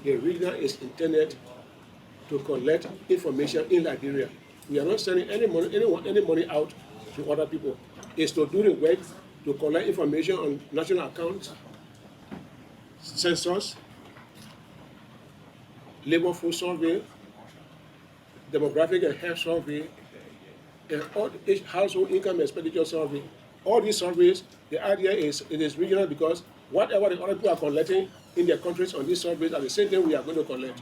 The regional is intended to collect information in Liberia. We are not sending any money out to other people. It's to do the work to collect information on national accounts, census, labor force survey, demographic and health survey, and all each household income expenditure survey. All these surveys, the idea is it is regional because whatever the other people are collecting in their countries on these surveys are the same thing we are going to collect.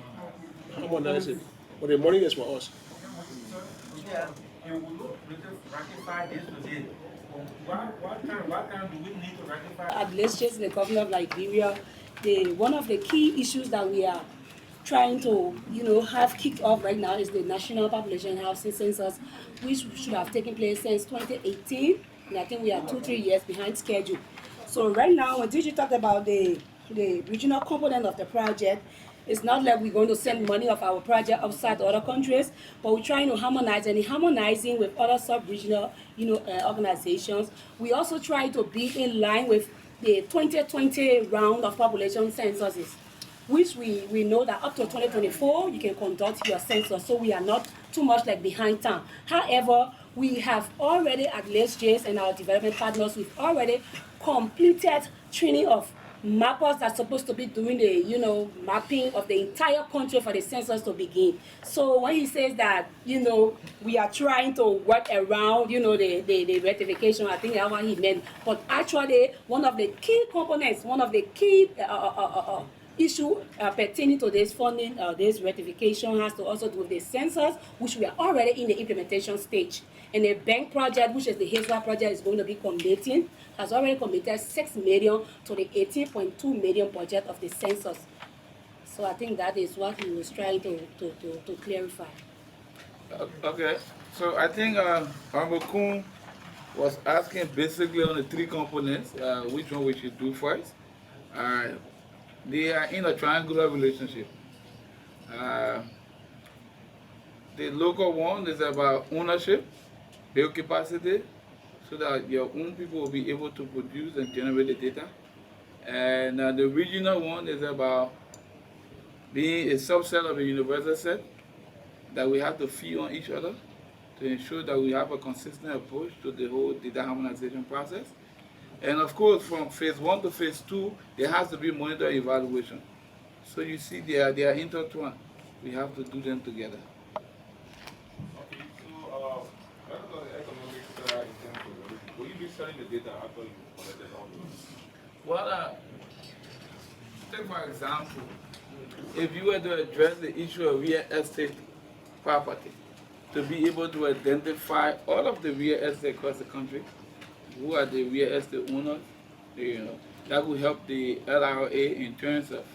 Harmonize it. But the money is for us. Yeah, you will ratify this today. What kind do we need to ratify? Administration, the government of Liberia, one of the key issues that we are trying to, have kicked off right now is the National Population Housing Census, which should have taken place since 2018, and I think we are 2-3 years behind schedule. So right now, when Gigi talked about the regional component of the project, it's not like we're going to send money of our project outside to other countries, but we're trying to harmonize, and in harmonizing with other sub-regional, organizations. We also try to be in line with the 2020 round of population censuses. which we know that up to 2024, you can conduct your census, so we are not too much like behind time. However, we have already, at LSJs and our development partners, we've already completed training of mappers that's supposed to be doing the, mapping of the entire country for the census to begin. So when he says that, we are trying to work around, the ratification, I think that's what he meant. But actually, one of the key components, one of the key issue pertaining to this funding, this ratification has to also do with the census, which we are already in the implementation stage. And the bank project, which is the HISWA project, is going to be committing, has already committed $6 million to the $18.2 million budget of the census. So I think that is what he was trying to clarify. Okay, so I think Honorable Kuhn was asking basically on the three components, which one we should do first. They are in a triangular relationship. The local one is about ownership, build capacity, so that your own people will be able to produce and generate the data. And the regional one is about being a subset of a universal set that we have to feed on each other to ensure that we have a consistent approach to the whole data harmonization process. And of course, from phase 1 to phase 2, there has to be monitor evaluation. So you see, they are intertwined. We have to do them together. Okay, so what about the economic intensive? Will you be selling the data after you collected all this? Well, take for example, if you were to address the issue of real estate property, to be able to identify all of the real estate across the country, who are the real estate owners, that will help the LRA in terms of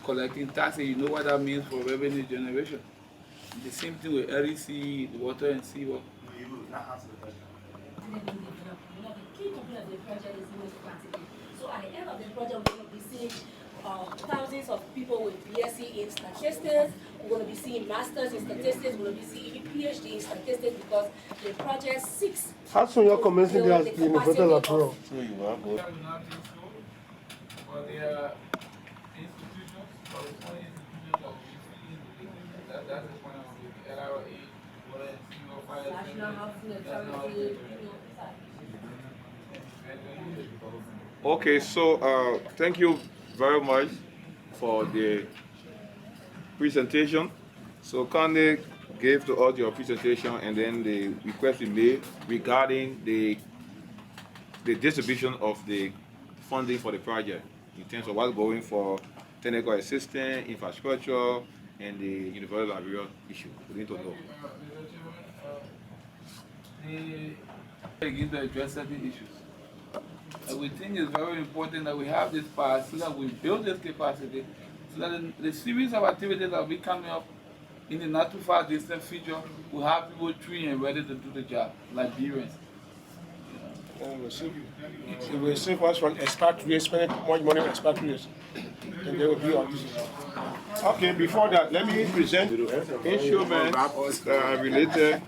collecting taxes. You know what that means for revenue generation. The same thing with LEC, water and sewer. So at the end of the project, we're going to be seeing thousands of people with BSc in statistics. We're going to be seeing masters in statistics. We're going to be seeing PhD in statistics, because the project seeks. How soon you're commencing the universal approach? For their institutions, for the 20 institutions that we feed, that's the point of the LRA, water and sewer, fire. National Housing Authority. Okay, so thank you very much for the presentation. So Kanye gave to us your presentation, and then the request we made regarding the distribution of the funding for the project in terms of what's going for technical assistance, infrastructure, and the universal library issue. We need to know. They begin to address certain issues. We think it's very important that we have this part so that we build this capacity, so that the series of activities that will be coming up in the not too far distant future will have people trained and ready to do the job, Liberians. We will receive us from expatriates, spending much money on expatriates, and they will be on this. Okay, before that, let me present instruments related.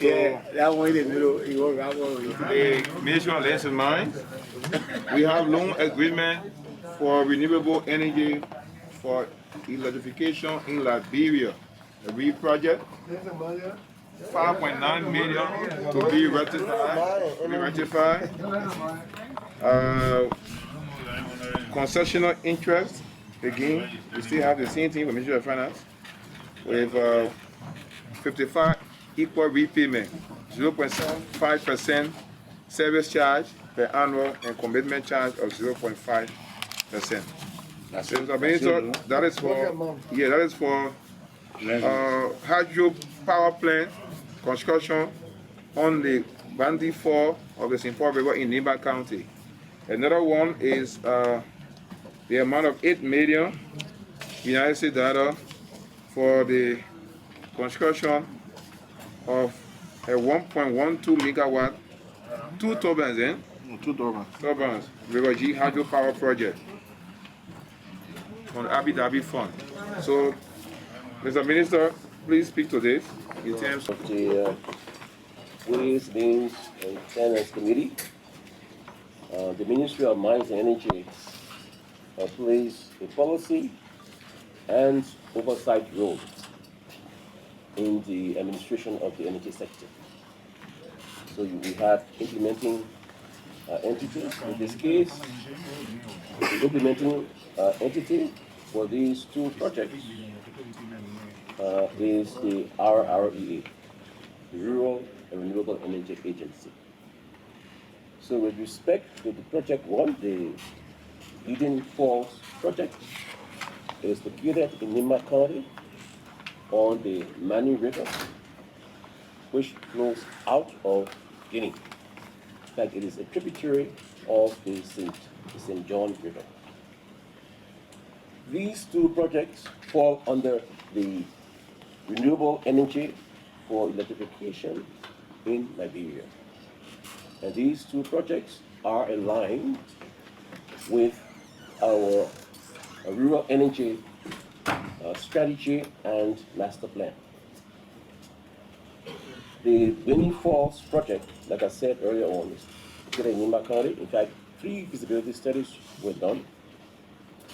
Yeah, that one in the middle. The Ministry of Lands and Mines. We have loan agreement for renewable energy for electrification in Liberia. A REAP project. 5.9 million to be ratified. Concessional interest. Again, we still have the same thing for Ministry of Finance with 55 equal repayment, 0.75% service charge per annual and commitment charge of 0.5%. That is for hydro power plant construction on the Bandi 4 of the St. Paul River in Nimba County. Another one is the amount of 8 million United States dollars for the construction of a 1.12 megawatt, 2 turbines, turbines, River G Hydro Power Project on Abu Dhabi Fund. So, Mr. Minister, please speak to this in terms of the Ways, Means, and Finance Committee. The Ministry of Mines and Energy plays a policy and oversight role in the administration of the energy sector. So we have implementing entities. In this case, the implementing entity for these two projects is the RREA, Rural and Renewable Energy Agency. So with respect to the project one, the Eden Falls project is located in Nima County on the Mani River, which flows out of Guinea. In fact, it is a tributary of the St. John River. These two projects fall under the renewable energy for electrification in Liberia. And these two projects are aligned with our rural energy strategy and master plan. The Winnie Falls project, like I said earlier on, is located in Nima County. In fact, 3 feasibility studies were done,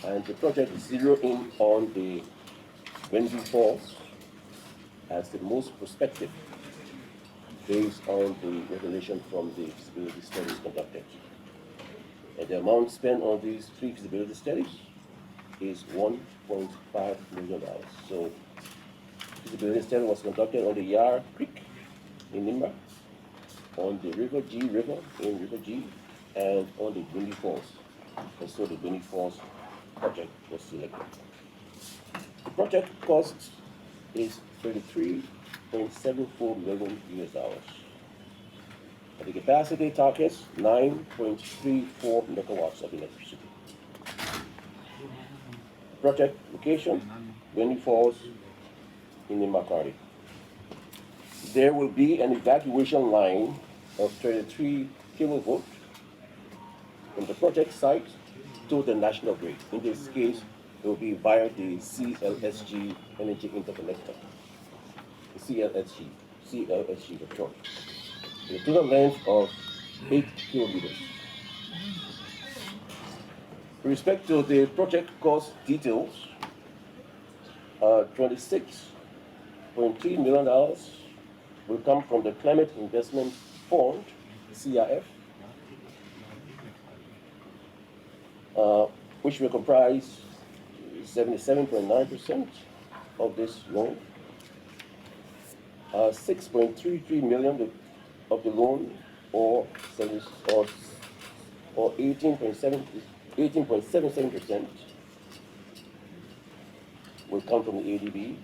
and the project is zeroed in on the Winnie Falls as the most prospective based on the revelation from the feasibility studies conducted. And the amount spent on these 3 feasibility studies is $1.5 million. So, feasibility study was conducted on the Yar Creek in Nimba, on the River G River in River G, and on the Winnie Falls. And so the Winnie Falls project was selected. The project cost is $33.74 million US. And the capacity targets 9.34 megawatts of electricity. Project location, Winnie Falls in Nimakari. There will be an evacuation line of 33 kilovolt from the project site to the national grid. In this case, it will be via the CLSG energy interconnector. The CLSG, the torch. The total length of 8 kilometers. With respect to the project cost details, $26.3 million will come from the Climate Investment Fund, CIF, which will comprise 77.9% of this loan. 6.33 million of the loan, or 18.77% will come from the ADB,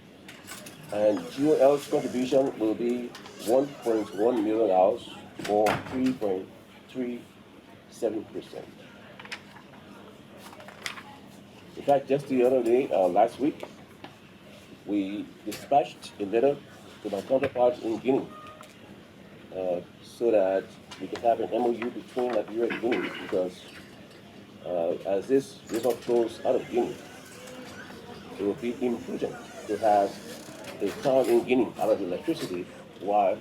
and GOL's contribution will be $1.1 million, or 3.37%. In fact, just the other day, last week, we dispatched a letter to my counterparts in Guinea so that we could have an MOU between Liberia and Guinea, because as this river flows out of Guinea, it would be imprudent to have a town in Guinea out of electricity while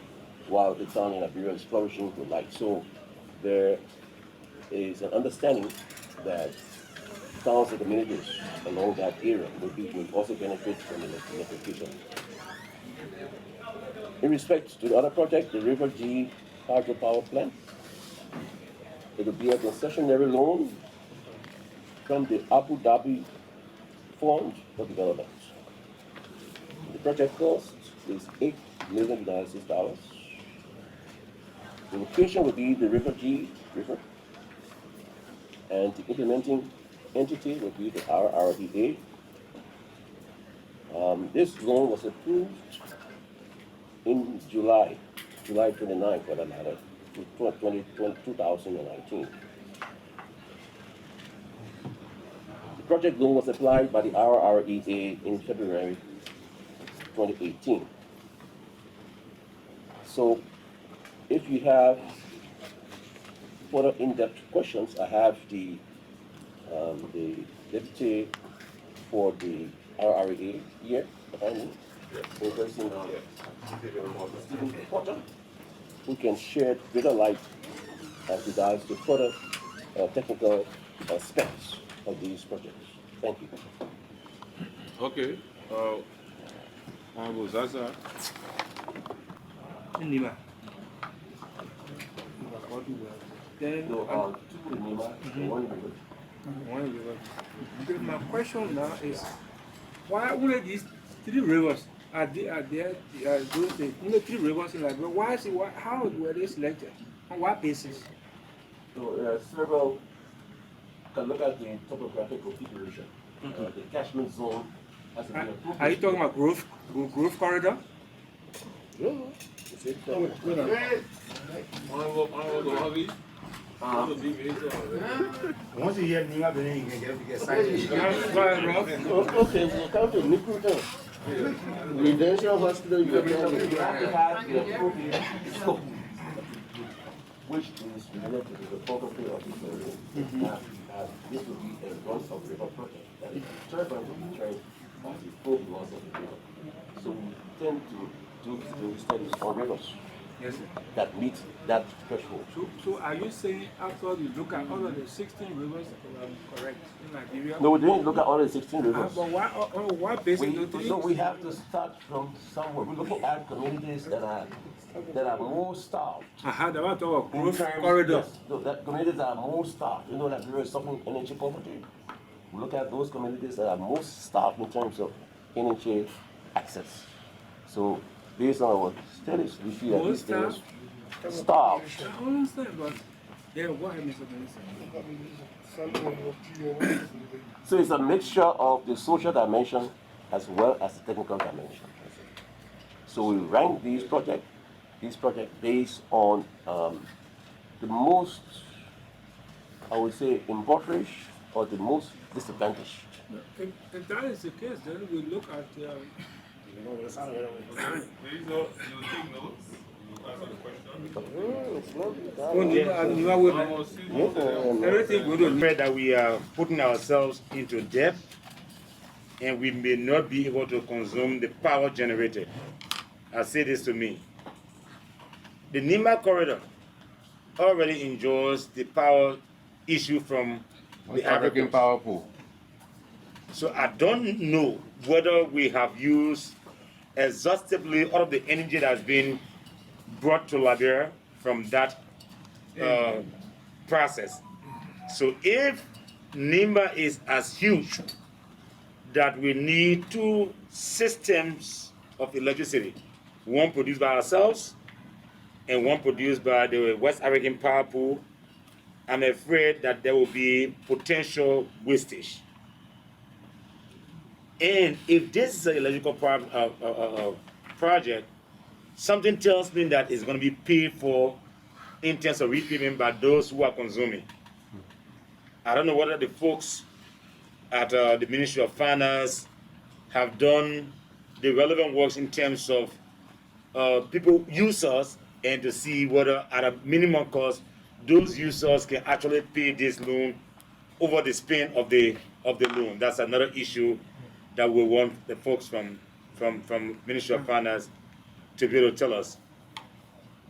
the town in Liberia is flourishing with light. So there is an understanding that towns and communities along that area will also benefit from electrification. In respect to the other project, the River G hydropower plant, it will be a concessionary loan from the Abu Dhabi Fund for Development. The project cost is $8 million. The location will be the River G River, and the implementing entity will be the RREA. This loan was approved in July 29 for that matter, 2019. The project loan was applied by the RREA in February 2018. So if you have further in-depth questions, I have the deputy for the RREA here behind me, Stephen Potter, who can shed greater light as regards to further technical specs of these projects. Thank you. Okay. Honorable Zaza. Nima. Then, No, two Nima, one river. One river. Okay, my question now is, why only these 3 rivers are there those days? Only 3 rivers in Liberia. How were they selected? On what basis? So there are several. You can look at the topographic configuration. The catchment zone has been approved. Are you talking about Grove Corridor? Yeah. Once you hear Nima Benin, you can get excited. Okay, we'll come to Nikuta. Residential hospital, you have to have the appropriate scope, which is related to the topography of the area. This will be a once-off river project. That is, the turbine will be trained as the full loss of the river. So we tend to do studies on rivers. Yes, sir. That meet that threshold. So are you saying after you look at all of the 16 rivers, correct, in Nigeria? No, we didn't look at all the 16 rivers. But why basically? So we have to start from somewhere. We're looking at communities that are more starved. That was our Grove Corridor. Yes, no, that communities that are more starved. You know that there is suffering energy poverty. We look at those communities that are most starved in terms of energy access. So based on our studies, we see that these things starved. I understand, but yeah, go ahead, Mr. Benison. So it's a mixture of the social dimension as well as the technical dimension. So we rank these projects based on the most, I would say, impoverished or the most disadvantaged. If that is the case, then we look at You take notes. Everything we do that we are putting ourselves into debt and we may not be able to consume the power generated. I say this to me. The Nima corridor already enjoys the power issue from the African power pool. So I don't know whether we have used exhaustively all of the energy that has been brought to Liberia from that process. So if Nima is as huge that we need 2 systems of electricity, one produced by ourselves and one produced by the West African Power Pool, I'm afraid that there will be potential wastage. And if this is an electrical project, something tells me that it's going to be paid for in terms of repayment by those who are consuming. I don't know whether the folks at the Ministry of Finance have done the relevant works in terms of people, users, and to see whether at a minimum cost, those users can actually pay this loan over the span of the loan. That's another issue that we want the folks from Ministry of Finance to be able to tell us.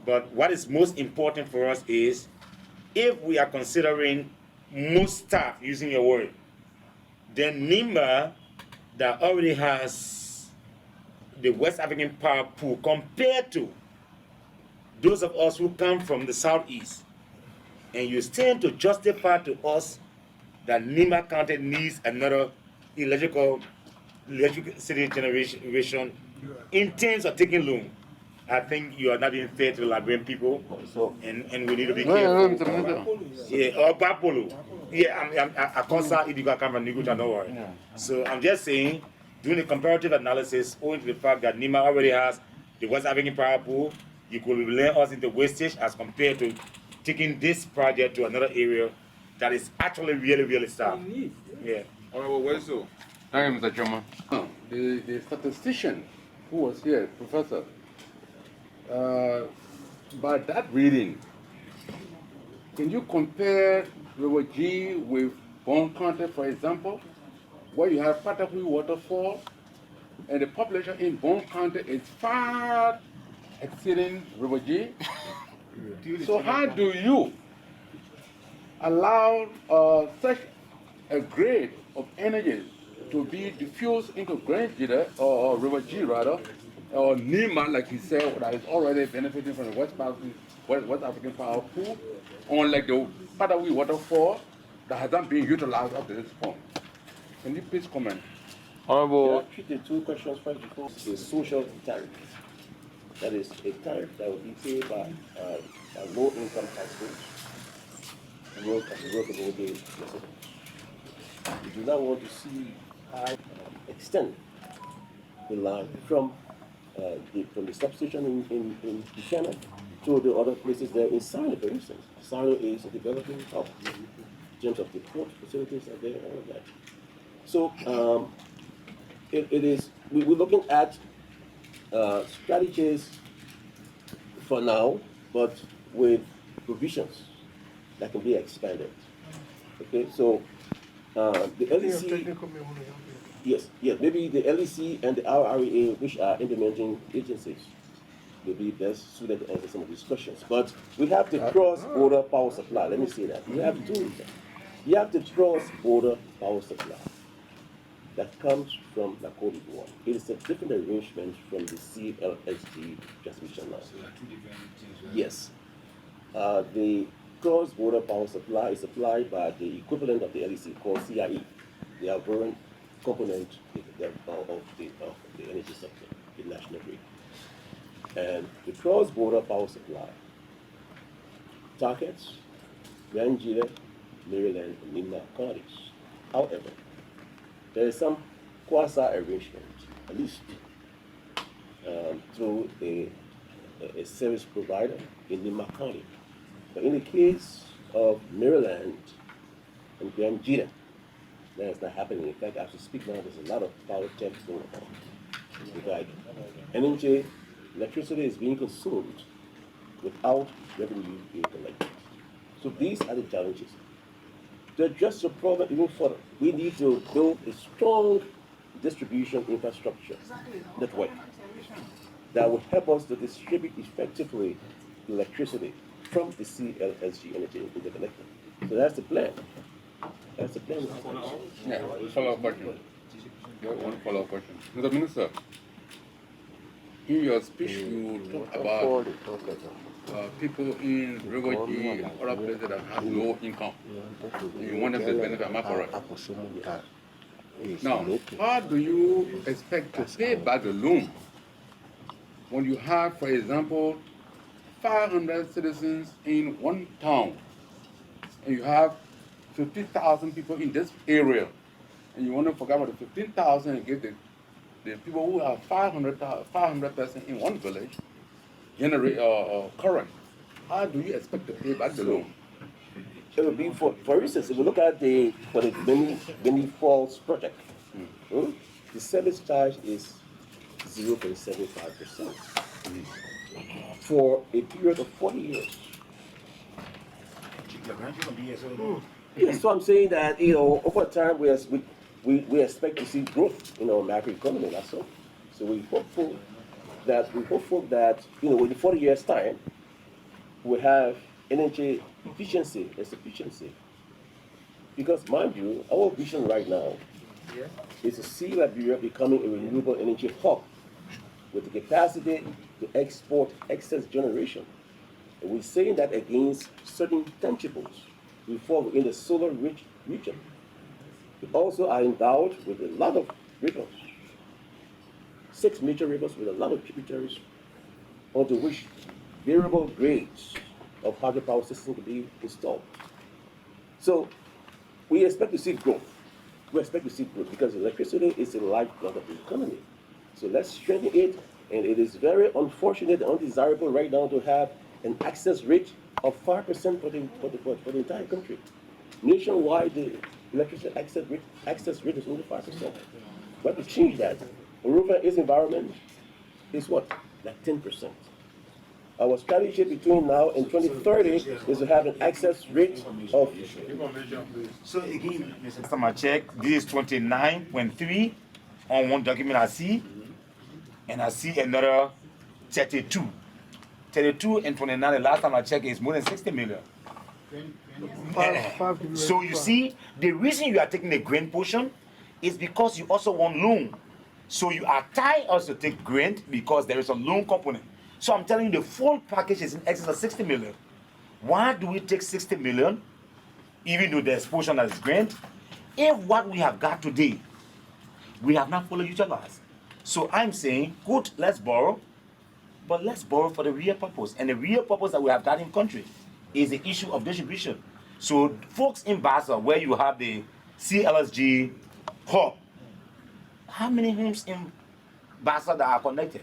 But what is most important for us is, if we are considering most staff, using your word, then Nima that already has the West African Power Pool compared to those of us who come from the Southeast, and you stand to justify to us that Nima County needs another electricity generation in terms of taking loan, I think you are not being fair to the Liberian people, and we need to be careful. Yeah, or Bapolo. Yeah, I can't illegal camera, don't worry. So I'm just saying, doing a comparative analysis, owing to the fact that Nima already has the West African Power Pool, you could relate us into wastage as compared to taking this project to another area that is actually really starved. Yeah. Honorable Wesso. Thank you, Mr. Chairman. The statistician who was here, Professor, by that reading, can you compare River G with Bon County, for example, where you have Patahui waterfall, and the population in Bon County is far exceeding River G? So how do you allow such a grade of energy to be diffused into Grand Jita, or River G rather, or Nima, like he said, that is already benefiting from the West African power pool, unlike the Padawi waterfall that hasn't been utilized up to this point. Can you please comment? Can I treat the two questions first before? A social tariff. That is a tariff that will be paid by low-income taxpayers and work as a workable day residents. We do not want to see high extend the line from the substation in Buchanan to the other places there in Sino, for instance. Sino is a developing hub in terms of the port facilities are there, all of that. So we're looking at strategies for now, but with provisions that can be expanded. Okay, so the LEC, yes, maybe the LEC and the RREA, which are implementing agencies, will be best suited to answer some of these questions. But we have the cross-border power supply. Let me say that. We have two. You have the cross-border power supply that comes from the Côte d'Ivoire. It is a different arrangement from the CLSG transmission line. So there are two different things, right? Yes. The cross-border power supply is supplied by the equivalent of the LEC called CIE, the Albertan component of the energy sector, the national grid. And the cross-border power supply targets Nigeria, Maryland, and Nima counties. However, there is some quasi-arrangement, at least through a service provider in Nima County. But in the case of Maryland and Nigeria, that is not happening. In fact, as we speak now, there's a lot of power checks going on. Like energy, electricity is being consumed without revenue being collected. So these are the challenges. To address the problem even further, we need to build a strong distribution infrastructure network that will help us to distribute effectively electricity from the CLSG energy interconnector. So that's the plan. That's the plan. Yeah, follow-up question. One follow-up question. Mr. Minister, in your speech you talked about people in River G and other places that have low income. You want them to benefit, am I correct? Now, how do you expect to pay back the loan when you have, for example, 500 citizens in one town, and you have 50,000 people in this area, and you want to forget about the 15,000 and give the people who have 500 person in one village generate current? How do you expect to pay back the loan? It would be, for instance, if we look at the Many Falls project, the service charge is 0.75% for a period of 40 years. Yes, so I'm saying that, over time we expect to see growth in our macroeconomy, that's all. So we're hopeful that within 40 years' time, we have energy efficiency and sufficiency. Because mind you, our vision right now is to see Liberia becoming a renewable energy hub with the capacity to export excess generation. And we're saying that against certain tangibles. We fall within the solar-rich region. We also are endowed with a lot of rivers, 6 major rivers with a lot of tributaries, onto which variable grades of hydropower systems can be installed. So we expect to see growth. We expect to see growth because electricity is the lifeblood of the economy. So let's strengthen it, and it is very unfortunate and undesirable right now to have an access rate of 5% for the entire country. Nationwide, the electricity access rate is only 5%. We have to change that. Moreover, its environment is what? Like 10%. Our strategy between now and 2030 is to have an access rate of. So again, Mr. Samachek, this is 29.3 on one document I see, and I see another 32. 32 and 29, the last time I checked, is more than 60 million. So you see, the reason you are taking the grain portion is because you also want loan. So you are tied also to take grain because there is a loan component. So I'm telling you, the full package is in excess of 60 million. Why do we take 60 million, even though there's portion that is grain, if what we have got today, we have not fully utilized? So I'm saying, good, let's borrow, but let's borrow for the real purpose. And the real purpose that we have got in country is the issue of distribution. So folks in Bassa, where you have the CLSG hub, how many homes in Bassa that are connected?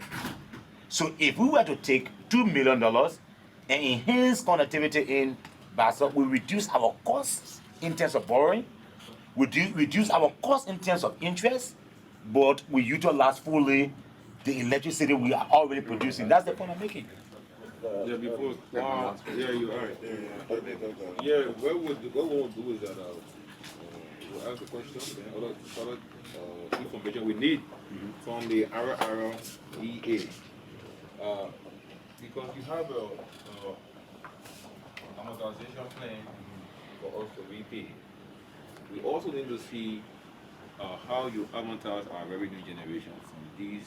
So if we were to take $2 million and enhance connectivity in Bassa, we reduce our costs in terms of borrowing, we reduce our costs in terms of interest, but we utilize fully the electricity we are already producing. That's the point I'm making. Yeah, before, yeah, you are. Yeah, what we'll do is that we'll ask the question, then other information we need from the RREA. Because you have a amortization plan for us to repay. We also need to see how you amortize our revenue generation from these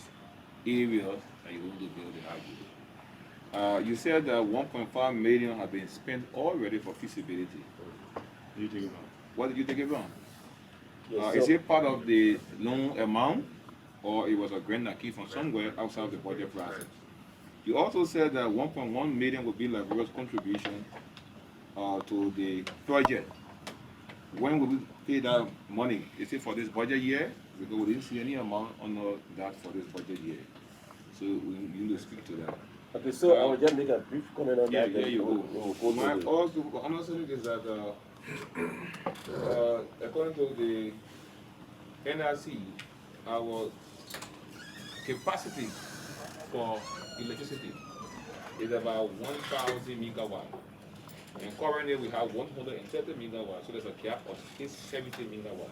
areas that you're going to build the highway. You said that 1.5 million have been spent already for feasibility. You take it wrong. What did you take it from? Yes, Is so- it part of the loan amount, or it was a grant that came from somewhere outside the budget process? You also said that 1.1 million would be Liberia's contribution to the project. When will we pay that money? Is it for this budget year? Because we didn't see any amount on that for this budget year. So we need to speak to that. Okay, so I will just make a brief comment on Yeah, that. yeah, then you we'll go. go My to the- also understanding is that according to the NRC, our capacity for electricity is about 1,000 megawatts. And currently we have 130 megawatts, so there's a gap of 70 megawatts.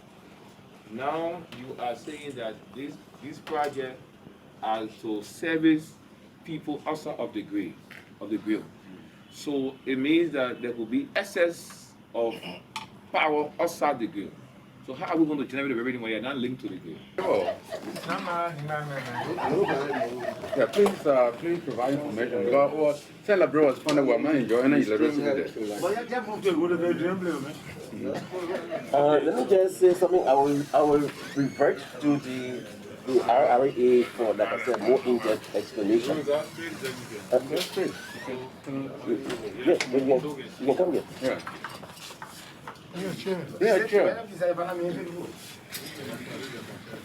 Now you are saying that this project are to service people outside of the grid. So it means that there will be excess of power outside the grid. So how are we going to generate the revenue when you're not linked to the grid? Yeah, please provide information because what Celebrate was funded, we're not enjoying any electricity. Let me just say something. I will revert to the RRA for, like I said, more in-depth explanation. Okay. Yeah, you can come here. Yeah. Yeah, sure.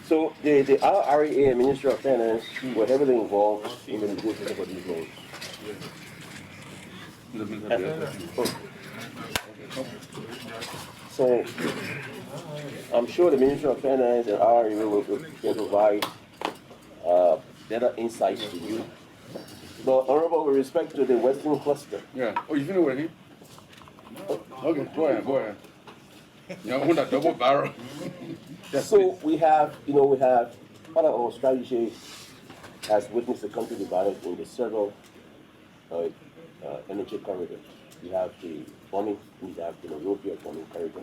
So the RRA and Ministry of Finance were heavily involved in the negotiation for these loans. So I'm sure the Ministry of Finance and RRA will provide better insights to you. But honorable, with respect to the Western cluster. Yeah. Oh, you finished with him? Okay, go ahead. You want a double barrel? So we have part of our strategy has witnessed the country divided into several energy corridors. We have the bombing, we have the European bombing corridor,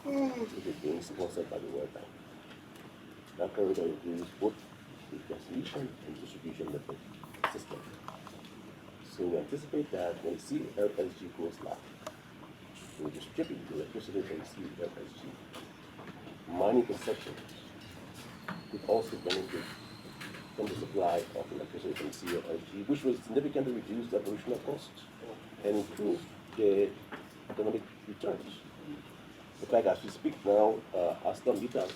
which is being sponsored by the World Bank. That corridor includes both the transmission and distribution network system. So we anticipate that when CLSG goes live, we'll distribute the electricity from CLSG. Mining concessions would also benefit from the supply of electricity from CLSG, which will significantly reduce the operational costs and improve the economic returns. In fact, as we speak now, Aston Vita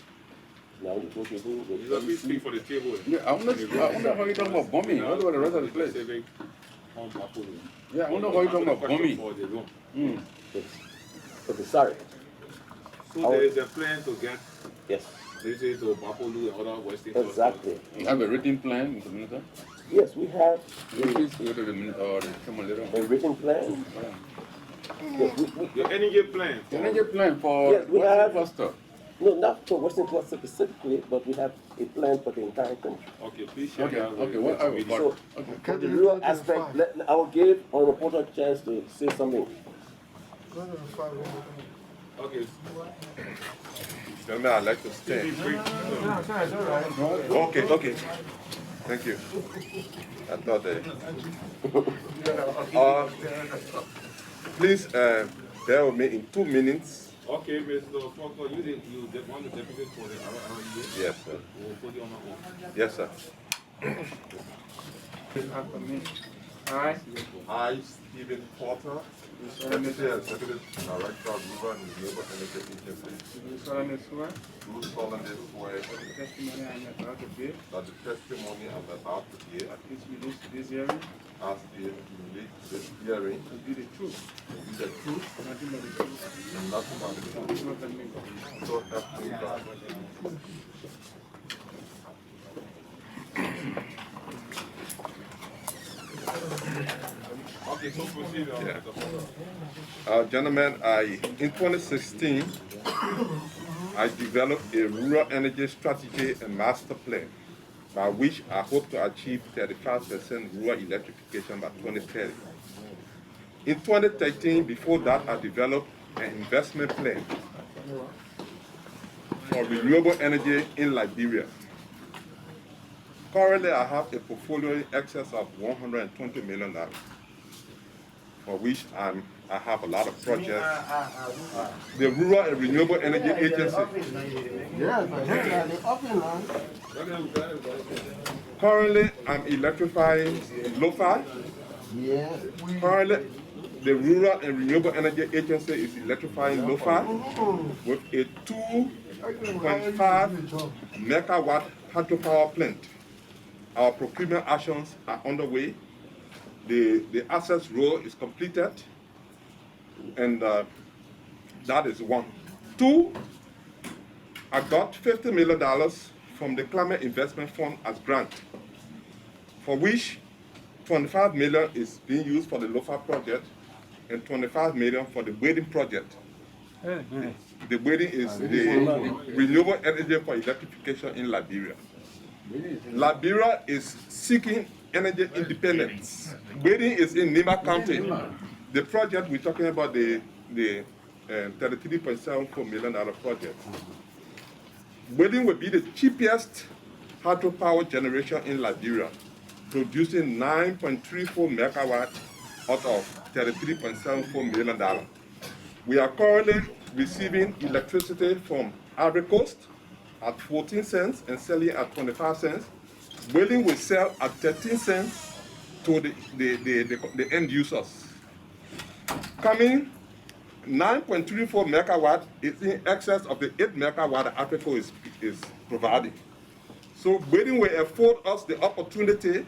now negotiating with You please speak for the table. Yeah, I wonder how you talking about bombing. What about the rest of the place? Yeah, I wonder how you talking about bombing. Okay, sorry. So there is a plan to get this to Bapolu and other Western Exactly. You have a written plan, Mr. Minister? Yes, we have a written plan. Yes, Your energy plan. Energy plan for yes, we have cluster. No, not for Western cluster specifically, but we have a plan for the entire country. Okay, please share Okay, that with okay, what I will So, for the rural aspect, I will give Honorable Porter a chance to say something. Okay. Gentlemen, I'd like to stand. Okay, okay. Thank you. I thought that. Please bear with me in 2 minutes. Okay, Mr. Faulkner, you want the deputy for the RREA? Yes, sir. We'll put you on the hold. Yes, sir. I, Stephen Porter, Deputy Executive Director of Rural and Renewable Energy Agency, do solemnly swear that the testimony I'm about to give as is released this hearing will be the truth, and nothing but the truth. So help me God. Okay, so proceed. Gentlemen, in 2016, I developed a rural energy strategy and master plan by which I hope to achieve 35% rural electrification by 2030. In 2013, before that, I developed an investment plan for renewable energy in Liberia. Currently, I have a portfolio in excess of $120 million, for which I have a lot of projects. The Rural and Renewable Energy Agency. Currently, I'm electrifying Lo-Fi. Currently, the Rural and Renewable Energy Agency is electrifying Lo-Fi with a 2.5 megawatt hydropower plant. Our procurement actions are underway. The access road is completed, and that is one. Two, I got $50 million from the Climate Investment Fund as grant, for which $25 million is being used for the Lo-Fi project and $25 million for the Wading project. The Wading is the renewable energy for electrification in Liberia. Liberia is seeking energy independence. Wading is in Nima County. The project we're talking about, the $33.74 million project. Wading will be the cheapest hydropower generation in Liberia, producing 9.34 megawatts out of $33.74 million. We are currently receiving electricity from Ivory Coast at 14 cents and selling at 25 cents. Wading will sell at 13 cents to the end users. Coming 9.34 megawatt is in excess of the 8 megawatt Africa is providing. So Wading will afford us the opportunity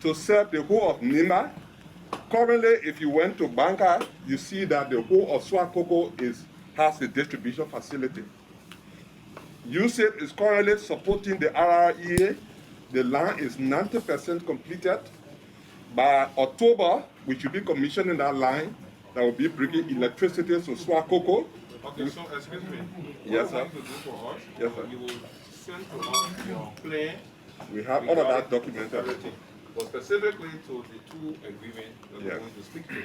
to serve the whole of Nima. Currently, if you went to Banka, you see that the whole of Swakoko has a distribution facility. USAID is currently supporting the RREA. The line is 90% completed. By October, we should be commissioning that line that will be bringing electricity to Swakoko. Okay, so excuse me. Yes, sir. What you do for us, Yes, sir. you will send to us your plan. We have all of that documented. Everything. But specifically to the two agreements that we're Yes. going to speak to,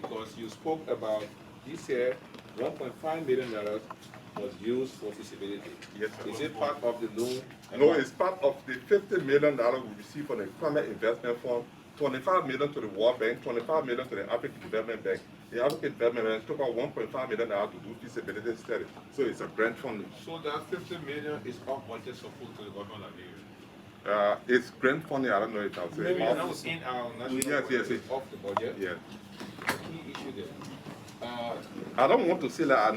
because you spoke about this year, $1.5 million was used for feasibility. Yes, sir. Is it part of the loan? No, it's part of the $50 million we received from the Climate Investment Fund, $25 million to the World Bank, $25 million to the African Development Bank. The African Development Bank took out $1.5 million to do feasibility study. So it's a grant funding. So that $50 million is off budget support to the government of Liberia. It's grant funding. I don't know if I'll say. Maybe that was in our national budget, off the budget. Yes. Key issue there. I don't want to say that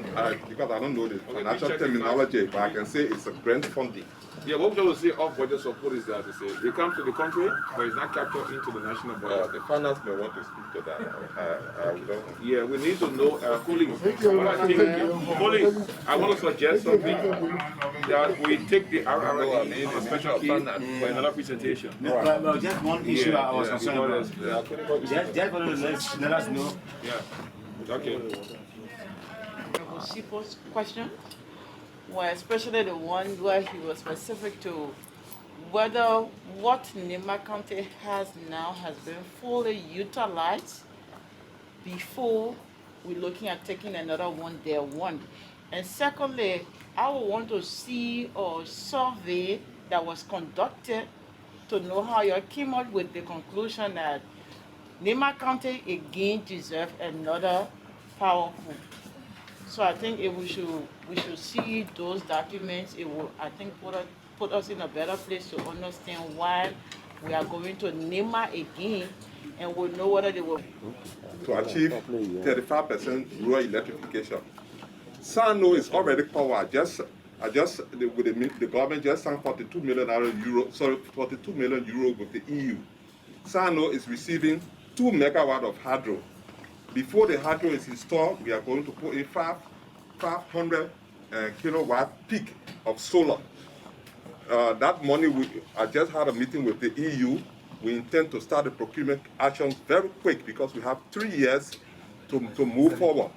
because I don't know the financial terminology, but I can say it's a grant funding. Yeah, what we say off budget support is that they come to the country, but it's not captured into the national budget. The finance may want to speak to that. Yeah, we need to know, colleagues, I want to suggest something that we take the RRA in a special key for another presentation. Well, just one issue I was concerned about. Just want to let us know. Yeah. Okay. Sipo's question, well, especially the one where he was specific to whether what Nima County has now has been fully utilized before we're looking at taking another one there, one. And secondly, I would want to see a survey that was conducted to know how you came up with the conclusion that Nema County again deserves another power home. So I think if we should see those documents, it will, I think, put us in a better place to understand why we are going to Nema again, and we'll know whether they will. To achieve 35% rural electrification. Sano is already powered. The government just signed 42 million euro with the EU. Sano is receiving 2 megawatts of hydro. Before the hydro is installed, we are going to put a 500 kilowatt peak of solar. That money, I just had a meeting with the EU. We intend to start the procurement actions very quick because we have 3 years to move forward.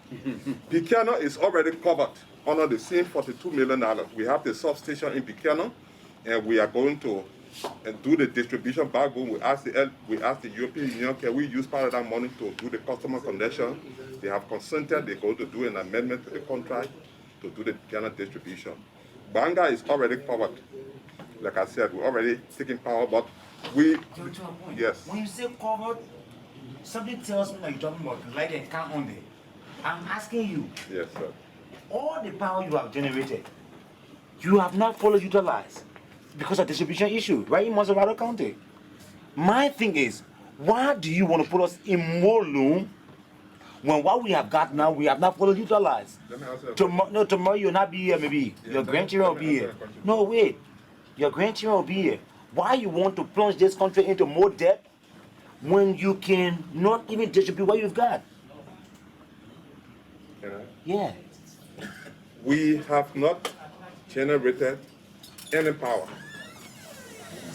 Buchanan is already covered under the same $42 million. We have the substation in Buchanan, and we are going to do the distribution backbone. We asked the European Union, can we use part of that money to do the customer connection? They have consented. They're going to do an amendment to the contract to do the Buchanan distribution. Banga is already covered. Like I said, we're already taking power, but yes. When you say covered, something tells me that you're talking about light and count on there. I'm asking you. Yes, sir. All the power you have generated, you have not fully utilized because of distribution issue, right in Monserrado County. My thing is, why do you want to put us in more loan when what we have got now, we have not fully utilized? Tomorrow you'll not be here, maybe. Your grandchildren will be here. No, wait. Your grandchildren will be here. Why you want to plunge this country into more debt when you can not even distribute what you've got? Yeah. We have not generated any power.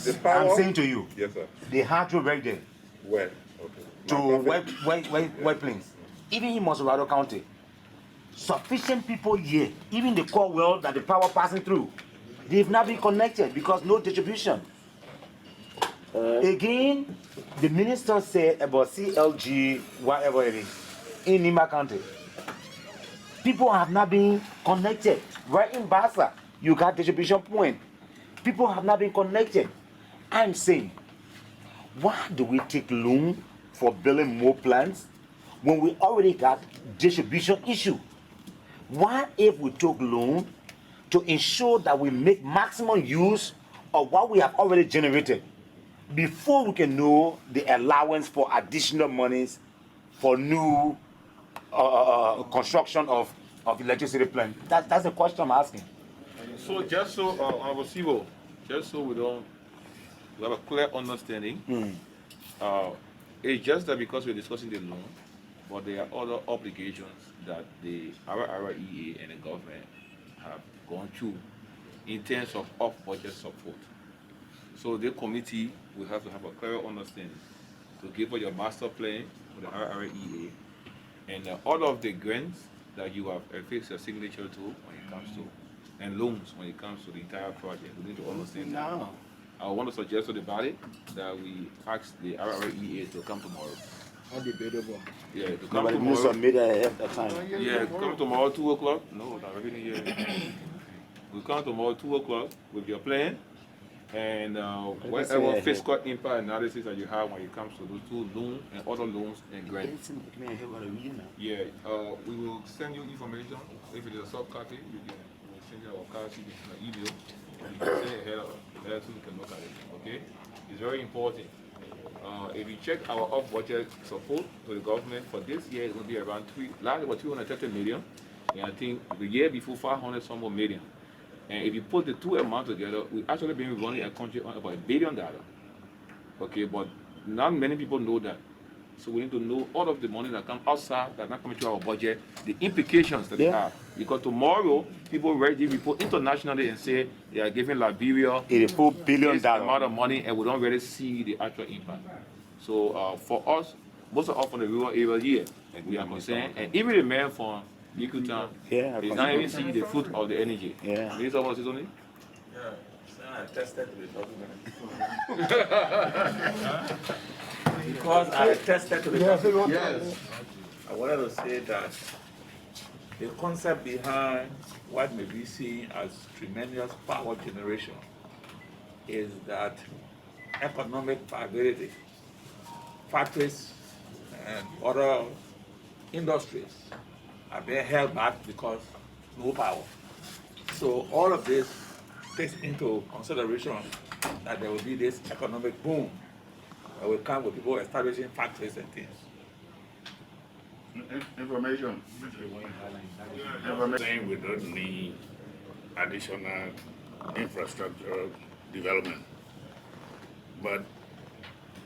The power. I'm saying to you. Yes, sir. They had to right there. Where? Okay. To White Plains. Even in Monserrado County. Sufficient people here, even the core well that the power passing through, they've not been connected because no distribution. Again, the minister said about CLG, whatever it is, in Nema County. People have not been connected. Right in Bassa, you got distribution point. People have not been connected. I'm saying, why do we take loan for building more plants when we already got distribution issue? Why if we took loan to ensure that we make maximum use of what we have already generated before we can know the allowance for additional monies for new construction of electricity plant? That's the question I'm asking. So just so, Honorable Sivo, just so we have a clear understanding, it's just that because we're discussing the loan, but there are other obligations that the RREA and the government have gone through in terms of off-budget support. So the committee will have to have a clear understanding to give us your master plan for the RREA and all of the grants that you have affixed your signature to when it comes to, and loans when it comes to the entire project. We need to understand that. I want to suggest to the body that we ask the RREA to come tomorrow. Undebatable. Yeah, to come tomorrow. Time. Yeah, come tomorrow 2 o'clock. No, not really here. We come tomorrow 2 o'clock with your plan and whatever fiscal impact analysis that you have when it comes to those two loans and other loans and grants. Yeah, we will send you information. If it is a soft copy, we will send you our copy in an email. You can send it ahead so we can look at it. Okay, it's very important. If you check our off-budget support to the government for this year, it will be around last year was 230 million, and I think the year before 500 some more million. And if you put the two amounts together, we actually been running a country on about $1 billion. Okay, but not many people know that. So we need to know all of the money that comes outside, that not coming to our budget, the implications that they have. Because tomorrow, people ready report internationally and say they are giving Liberia $84 billion amount of money, and we don't really see the actual impact. So for us, most of us from the rural area here, we are concerned, and even the man from Nikutan is not even seeing the fruit of the energy. Yeah. Minister, what is on Yeah, I tested to the document. Because I attested to the document. Yes. wanted to say that the concept behind what may be seen as tremendous power generation is that economic viability, factories and other industries are being held back because no power. So all of this takes into consideration that there will be this economic boom that will come with people establishing factories and things. Information. Saying we don't need additional infrastructure development. But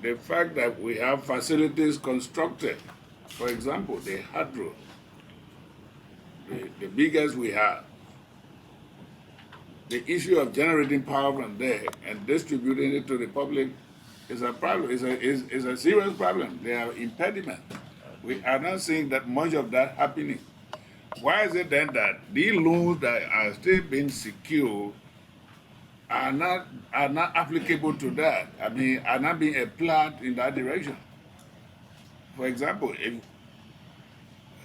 the fact that we have facilities constructed, for example, the hydro, the biggest we have, the issue of generating power from there and distributing it to the public is a problem, is a serious problem. There are impediments. We are not seeing that much of that happening. Why is it then that these loans that are still being secured are not applicable to that? I mean, are not being applied in that direction? For example,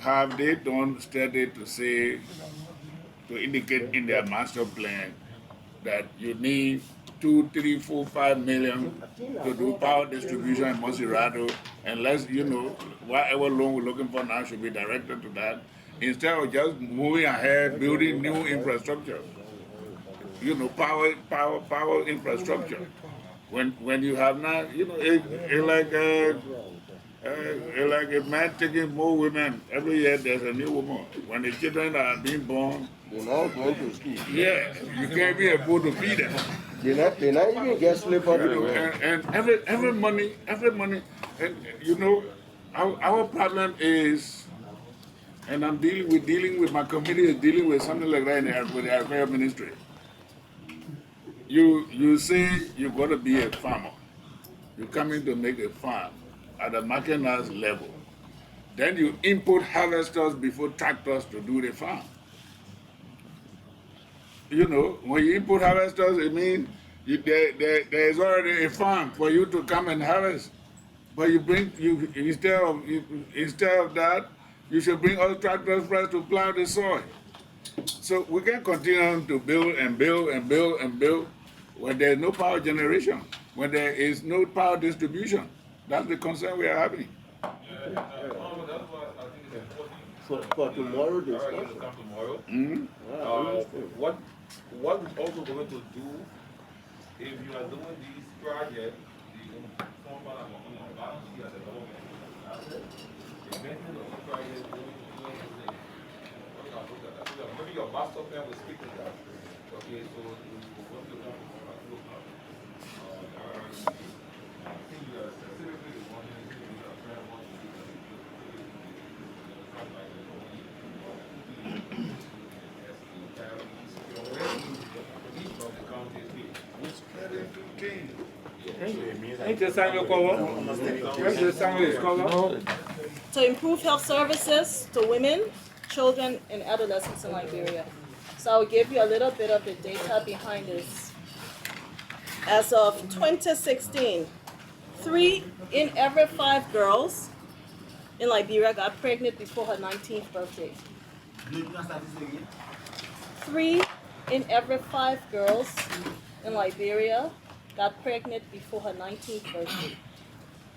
have they done study to say, to indicate in their master plan that you need 2, 3, 4, 5 million to do power distribution in Monserrado, unless, you know, whatever loan we're looking for now should be directed to that, instead of just moving ahead, building new infrastructure, you know, power infrastructure. When you have not, you know, it's like a man taking more women. Every year there's a new woman. When the children are being born, they're not going to school. Yeah, you can't be able to feed them. They not even get slippery. You know, and every money, and you know, our problem is, and dealing with my committee is dealing with something like that with the Agriculture Ministry. You say you're going to be a farmer. You're coming to make a farm at a mechanized level. Then you import harvesters before tractors to do the farm. You know, when you import harvesters, it means there is already a farm for you to come and harvest. But instead of that, you should bring all tractors first to plow the soil. So we can continue to build and build and build and build when there is no power generation, when there is no power distribution. That's the concern we are having. For tomorrow, discussion. Tomorrow. Mm-hmm. What we're also going to do, if you are doing these projects, maybe your master plan will speak to that. Okay, so you want to come I think you are specifically wanting to do a prayer want to To improve health services to women, children, and adolescents in Liberia. So I'll give you a little bit of the data behind this. As of 2016, 3 in every 5 girls in Liberia got pregnant before her 19th birthday. 3 in every 5 girls in Liberia got pregnant before her 19th birthday.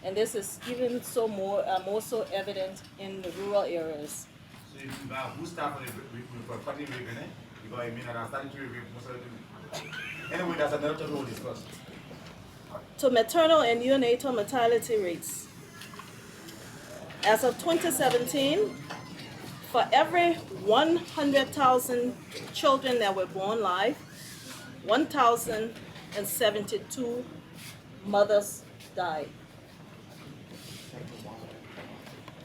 And this is even so more so evident in the rural areas. So if you who start for cutting because I mean I started to most of it. Anyway, that's another topic we'll discuss. To maternal and neonatal mortality rates. As of 2017, for every 100,000 children that were born live, 1,072 mothers died.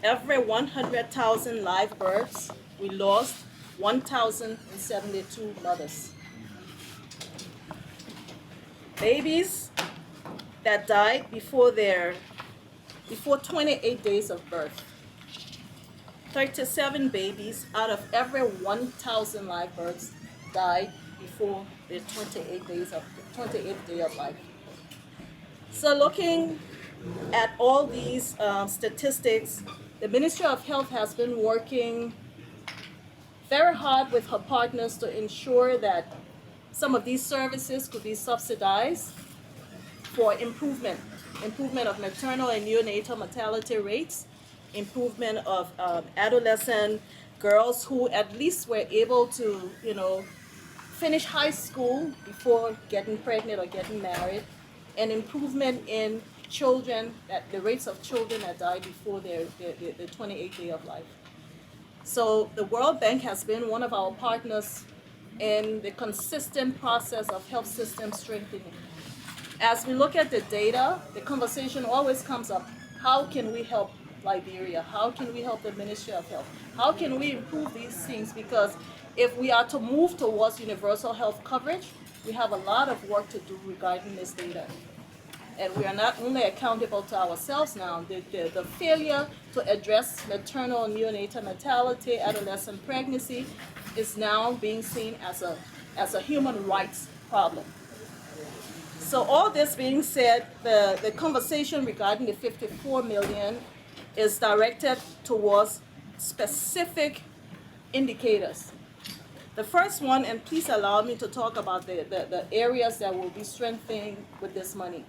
Every 100,000 live births, we lost 1,072 mothers. Babies that died before 28 days of birth. 37 babies out of every 1,000 live births died before their 28th day of life. So looking at all these statistics, The Ministry of Health has been working very hard with her partners to ensure that some of these services could be subsidized for improvement of maternal and neonatal mortality rates, improvement of adolescent girls who at least were able to, finish high school before getting pregnant or getting married, and improvement in children, the rates of children that die before their 28th day of life. So the World Bank has been one of our partners in the consistent process of health system strengthening. As we look at the data, the conversation always comes up, how can we help Liberia? How can we help the Ministry of Health? How can we improve these things? Because if we are to move towards universal health coverage, we have a lot of work to do regarding this data. And we are not only accountable to ourselves now, the failure to address maternal and neonatal mortality, adolescent pregnancy, is now being seen as a human rights problem. So all this being said, the conversation regarding the 54 million is directed towards specific indicators. The first one, and please allow me to talk about the areas that will be strengthening with this money.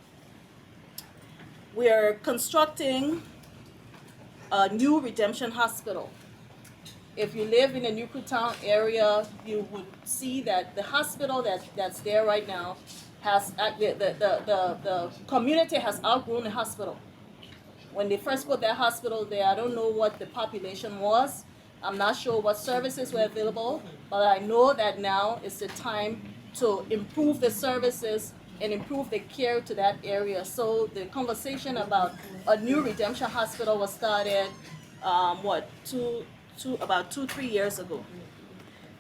We are constructing a new redemption hospital. If you live in the Newtown area, you would see that the hospital that's there right now has, the community has outgrown the hospital. When they first put that hospital there, I don't know what the population was. I'm not sure what services were available, but I know that now is the time to improve the services and improve the care to that area. So the conversation about a new redemption hospital was started, about 2-3 years ago.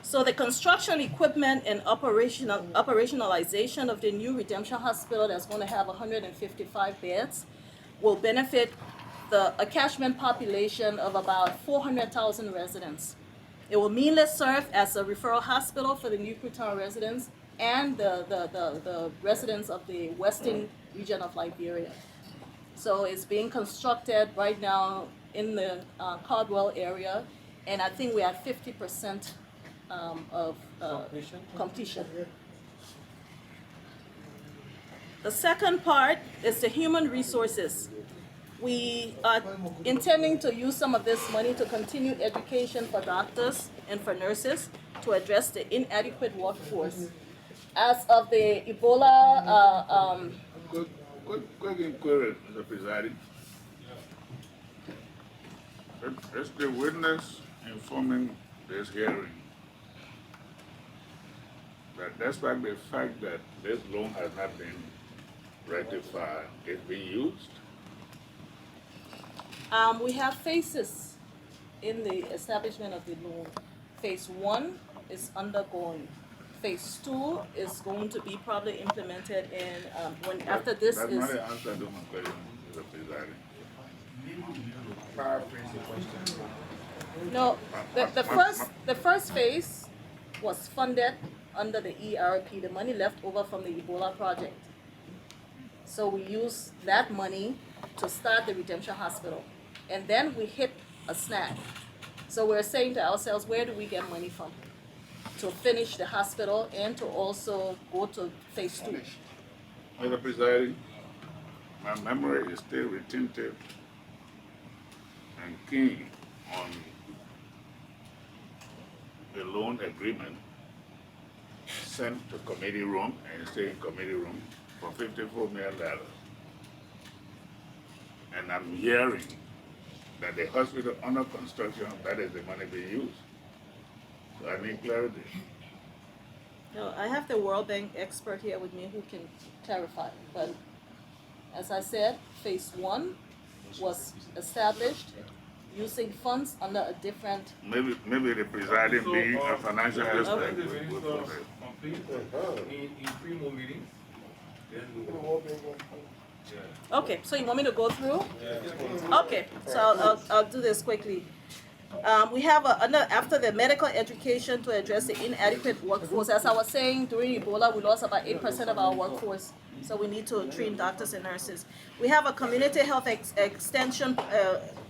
So the construction, equipment, and operationalization of the new redemption hospital that's going to have 155 beds will benefit a catchment population of about 400,000 residents. It will mainly serve as a referral hospital for the Newtown residents and the residents of the western region of Liberia. So it's being constructed right now in the Caldwell area, and I think we are 50% of completion. The second part is the human resources. We are intending to use some of this money to continue education for doctors and for nurses to address the inadequate workforce. As of the Ebola, Quick inquiry, Mr. Presiding. Is the witness informing this hearing that despite the fact that this loan has not been ratified, it's being used? we have phases in the establishment of the loan. Phase 1 is undergoing. Phase 2 is going to be probably implemented in after this That's is. not the answer to my question, Mr. Presiding. Paraphrase the question. No, the first phase was funded under the ERP, the money left over from the Ebola project. So we used that money to start the redemption hospital. And then we hit a snag. So we're saying to ourselves, where do we get money from to finish the hospital and to also go to phase 2? Mr. Presiding, my memory is still retentive and keen on the loan agreement sent to committee room and stay in committee room for $54 million. And I'm hearing that the hospital under construction, that is the money being used. So I need clarity. No, I have the World Bank expert here with me who can clarify. But as I said, phase 1 was established using funds under a different. Maybe the presiding being a financial expert. In 3 more meetings, then Okay, so you want me to go through? Okay, so I'll do this quickly. We have after the medical education to address the inadequate workforce. As I was saying, during Ebola, we lost about 8% of our workforce. So we need to train doctors and nurses. We have a community health extension,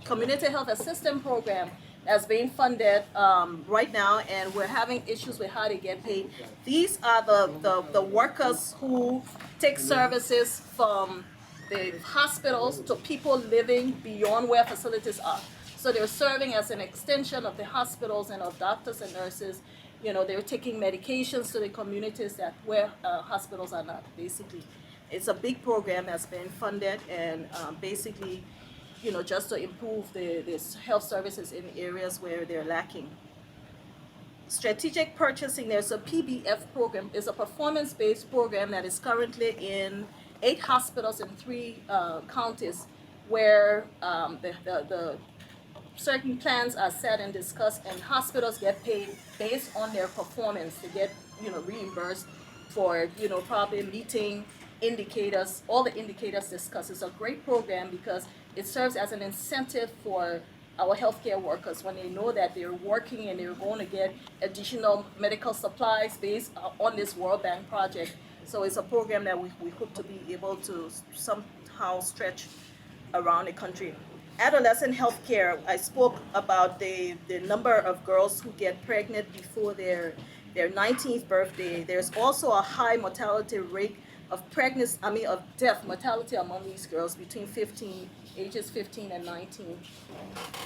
community health assistance program that's being funded right now, and we're having issues with how to get paid. These are the workers who take services from the hospitals to people living beyond where facilities are. So they're serving as an extension of the hospitals and of doctors and nurses. You know, they're taking medications to the communities that where hospitals are not, basically. It's a big program that's been funded, and basically, you know, just to improve the health services in areas where they're lacking. Strategic purchasing, there's a PBF program. It's a performance-based program that is currently in 8 hospitals in 3 counties where the certain plans are set and discussed, and hospitals get paid based on their performance. They get, you know, reimbursed for, you know, probably meeting indicators, all the indicators discussed. It's a great program because it serves as an incentive for our healthcare workers when they know that they're working and they're going to get additional medical supplies based on this World Bank project. So it's a program that we hope to be able to somehow stretch around the country. Adolescent health care, I spoke about the number of girls who get pregnant before their 19th birthday. There's also a high mortality rate of death mortality among these girls between ages 15 and 19.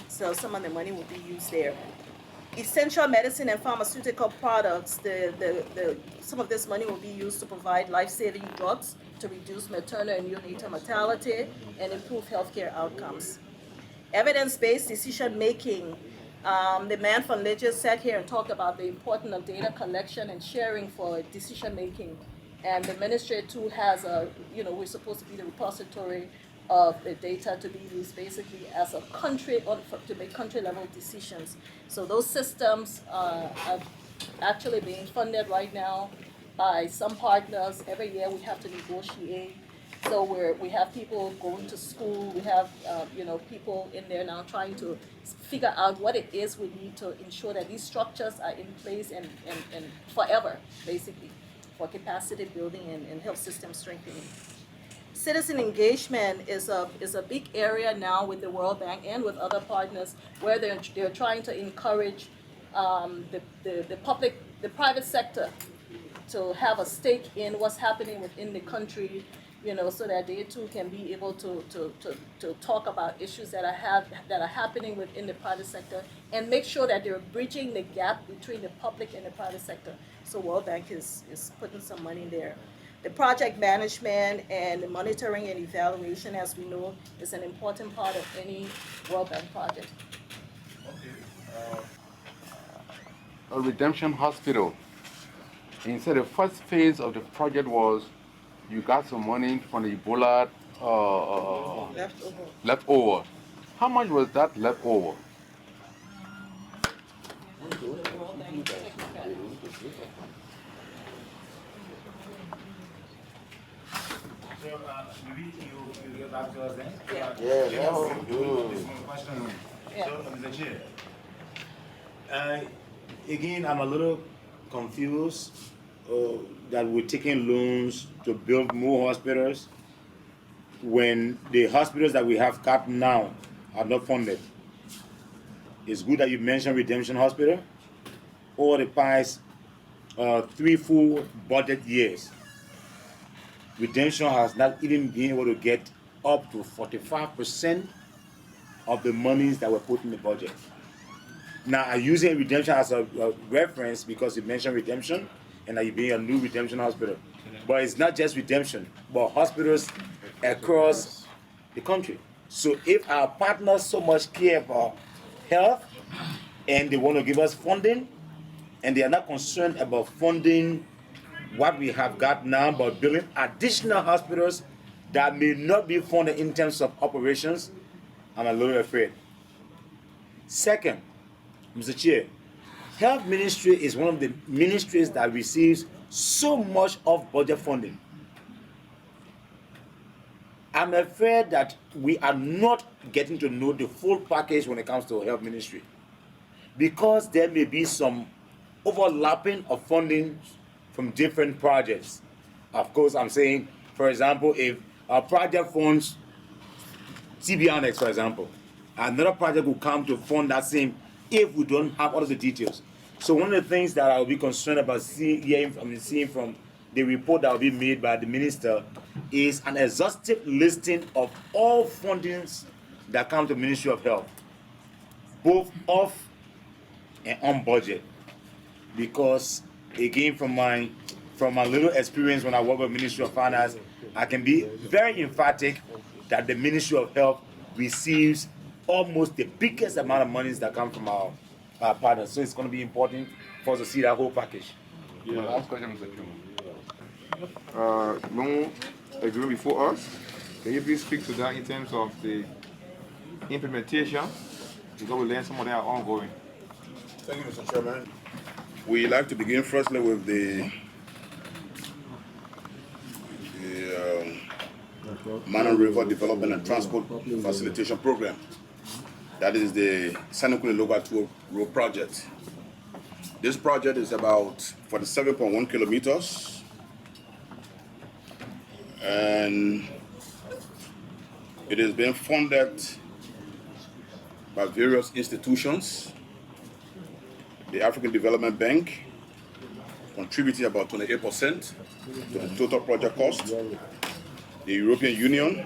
So some of the money will be used there. Essential medicine and pharmaceutical products, some of this money will be used to provide life-saving drugs to reduce maternal and neonatal mortality and improve healthcare outcomes. Evidence-based decision-making. The man from Ledger sat here and talked about the importance of data collection and sharing for decision-making. And the ministry too has we're supposed to be the repository of the data to be used basically as a country to make country-level decisions. So those systems are actually being funded right now by some partners. Every year we have to negotiate. So we have people going to school. We have people in there now trying to figure out what it is we need to ensure that these structures are in place and forever, basically, for capacity building and health system strengthening. Citizen engagement is a big area now with the World Bank and with other partners where they're trying to encourage the private sector to have a stake in what's happening within the country, so that they too can be able to talk about issues that are happening within the private sector and make sure that they're bridging the gap between the public and the private sector. So World Bank is putting some money there. The project management and the monitoring and evaluation, as we know, is an important part of any World Bank project. A Redemption Hospital. And so the first phase of the project was you got some money from the Ebola leftover. How much was that leftover? So, maybe you get back to us then? Yeah. Question. So, Mr. Chair, again, I'm a little confused that we're taking loans to build more hospitals when the hospitals that we have capped now are not funded. It's good that you mentioned Redemption Hospital. Over the past 3 full budget years, Redemption has not even been able to get up to 45% of the monies that were put in the budget. Now, I'm using Redemption as a reference because you mentioned Redemption and that you're being a new Redemption Hospital. But it's not just Redemption, but hospitals across the country. So if our partners so much care about health and they want to give us funding and they are not concerned about funding what we have got now, but building additional hospitals that may not be funded in terms of operations, I'm a little afraid. Second, Mr. Chair, Health Ministry is one of the ministries that receives so much of budget funding. I'm afraid that we are not getting to know the full package when it comes to Health Ministry. because there may be some overlapping of funding from different projects. Of course, I'm saying, for example, if a project funds CB Annex, for example, another project will come to fund that same if we don't have all of the details. So one of the things that I will be concerned about seeing from the report that will be made by the minister is an exhaustive listing of all fundings that come to the Ministry of Health, both off and on budget. Because again, from my little experience when I work with Ministry of Finance, I can be very emphatic that the Ministry of Health receives almost the biggest amount of monies that come from our partners. So it's going to be important for us to see that whole package. Yeah. Last question, Mr. Chairman. Loan agreement before us. Can you please speak to that in terms of the implementation? Because we learned some of that are ongoing. Thank you, Mr. Chairman. We like to begin firstly with the Mana River Development and Transport Facilitation Program. That is the Sanukule Local 2 Road Project. This project is about 47.1 kilometers, and it is being funded by various institutions. The African Development Bank contributing about 28% to the total project cost. The European Union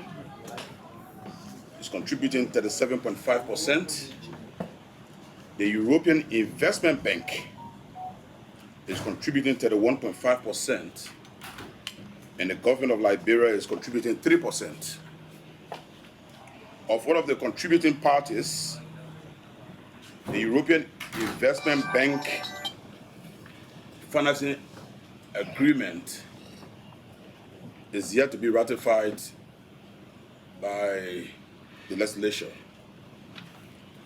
is contributing 37.5%. The European Investment Bank is contributing 31.5%. And the government of Liberia is contributing 3%. Of all of the contributing parties, the European Investment Bank financing agreement is yet to be ratified by the legislature.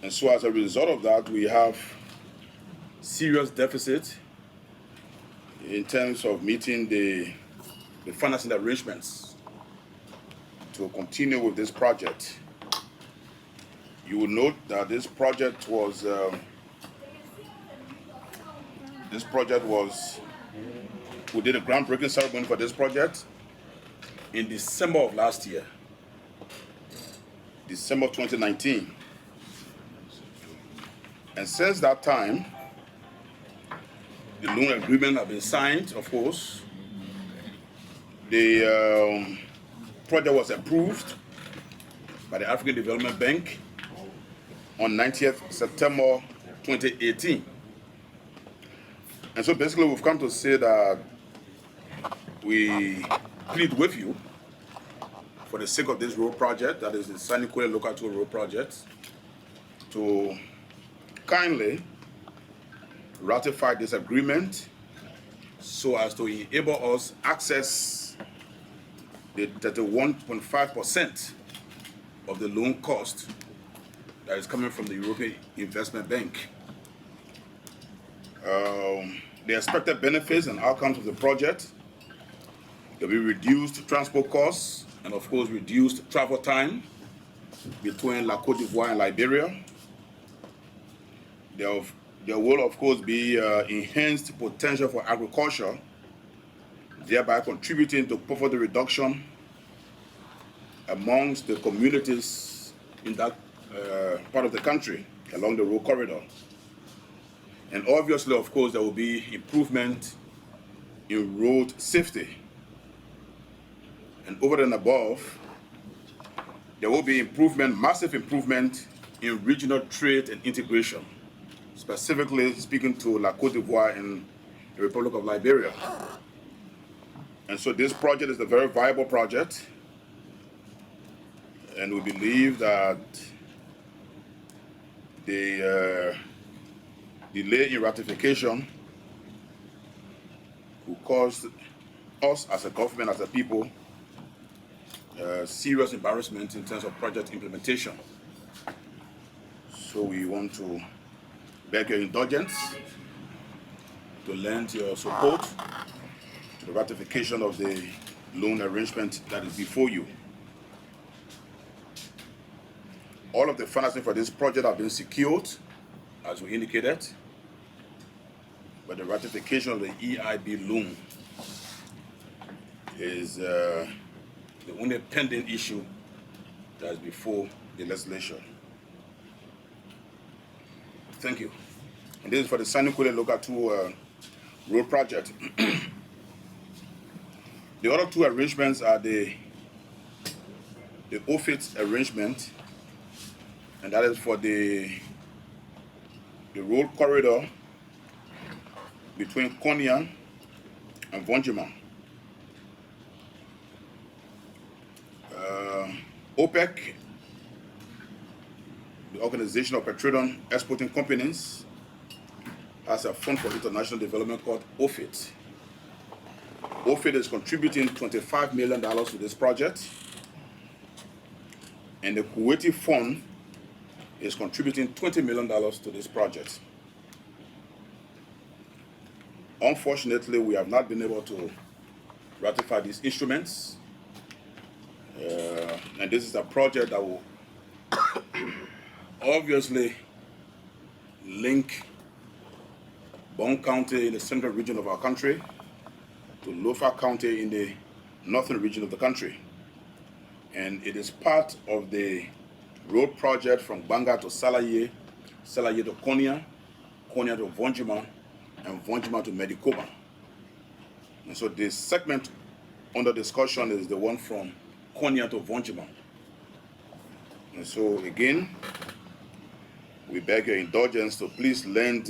And so as a result of that, we have serious deficit in terms of meeting the financing arrangements to continue with this project. You will note that this project was we did a groundbreaking ceremony for this project in December of last year, December 2019. And since that time, the loan agreement has been signed, of course. The project was approved by the African Development Bank on 90th September 2018. And so basically we've come to say that we plead with you for the sake of this road project, that is the Sanukule Local 2 Road Project, to kindly ratify this agreement so as to enable us access the 31.5% of the loan cost that is coming from the European Investment Bank. The expected benefits and outcomes of the project will be reduced transport costs and of course reduced travel time between La Côte d'Ivoire and Liberia. There will of course be enhanced potential for agriculture, thereby contributing to poverty reduction amongst the communities in that part of the country along the road corridor. And obviously, of course, there will be improvement in road safety. And over and above, there will be improvement, massive improvement in regional trade and integration, specifically speaking to La Côte d'Ivoire and the Republic of Liberia. And so this project is a very viable project. And we believe that the delay in ratification will cause us as a government, as a people, serious embarrassment in terms of project implementation. So we want to beg your indulgence to lend your support to the ratification of the loan arrangement that is before you. All of the financing for this project have been secured as we indicated, but the ratification of the EIB loan is the only pending issue that is before the legislature. Thank you. And this is for the Sanikwele Local 2 road project. The other two arrangements are the OFIT arrangement, and that is for the road corridor between Konya and Vonjima. OPEC, the Organization of Petroleum Exporting Companies, has a fund for international development called OFIT. OFIT is contributing $25 million to this project, and the Kuwaiti fund is contributing $20 million to this project. Unfortunately, we have not been able to ratify these instruments, and this is a project that will obviously link Bong County in the central region of our country to Lofa County in the northern region of the country. And it is part of the road project from Banga to Salaye, Salaye to Konya, Konya to Vonjima, and Vonjima to Medikoma. And so this segment under discussion is the one from Konya to Vonjima. And so again, we beg your indulgence to please lend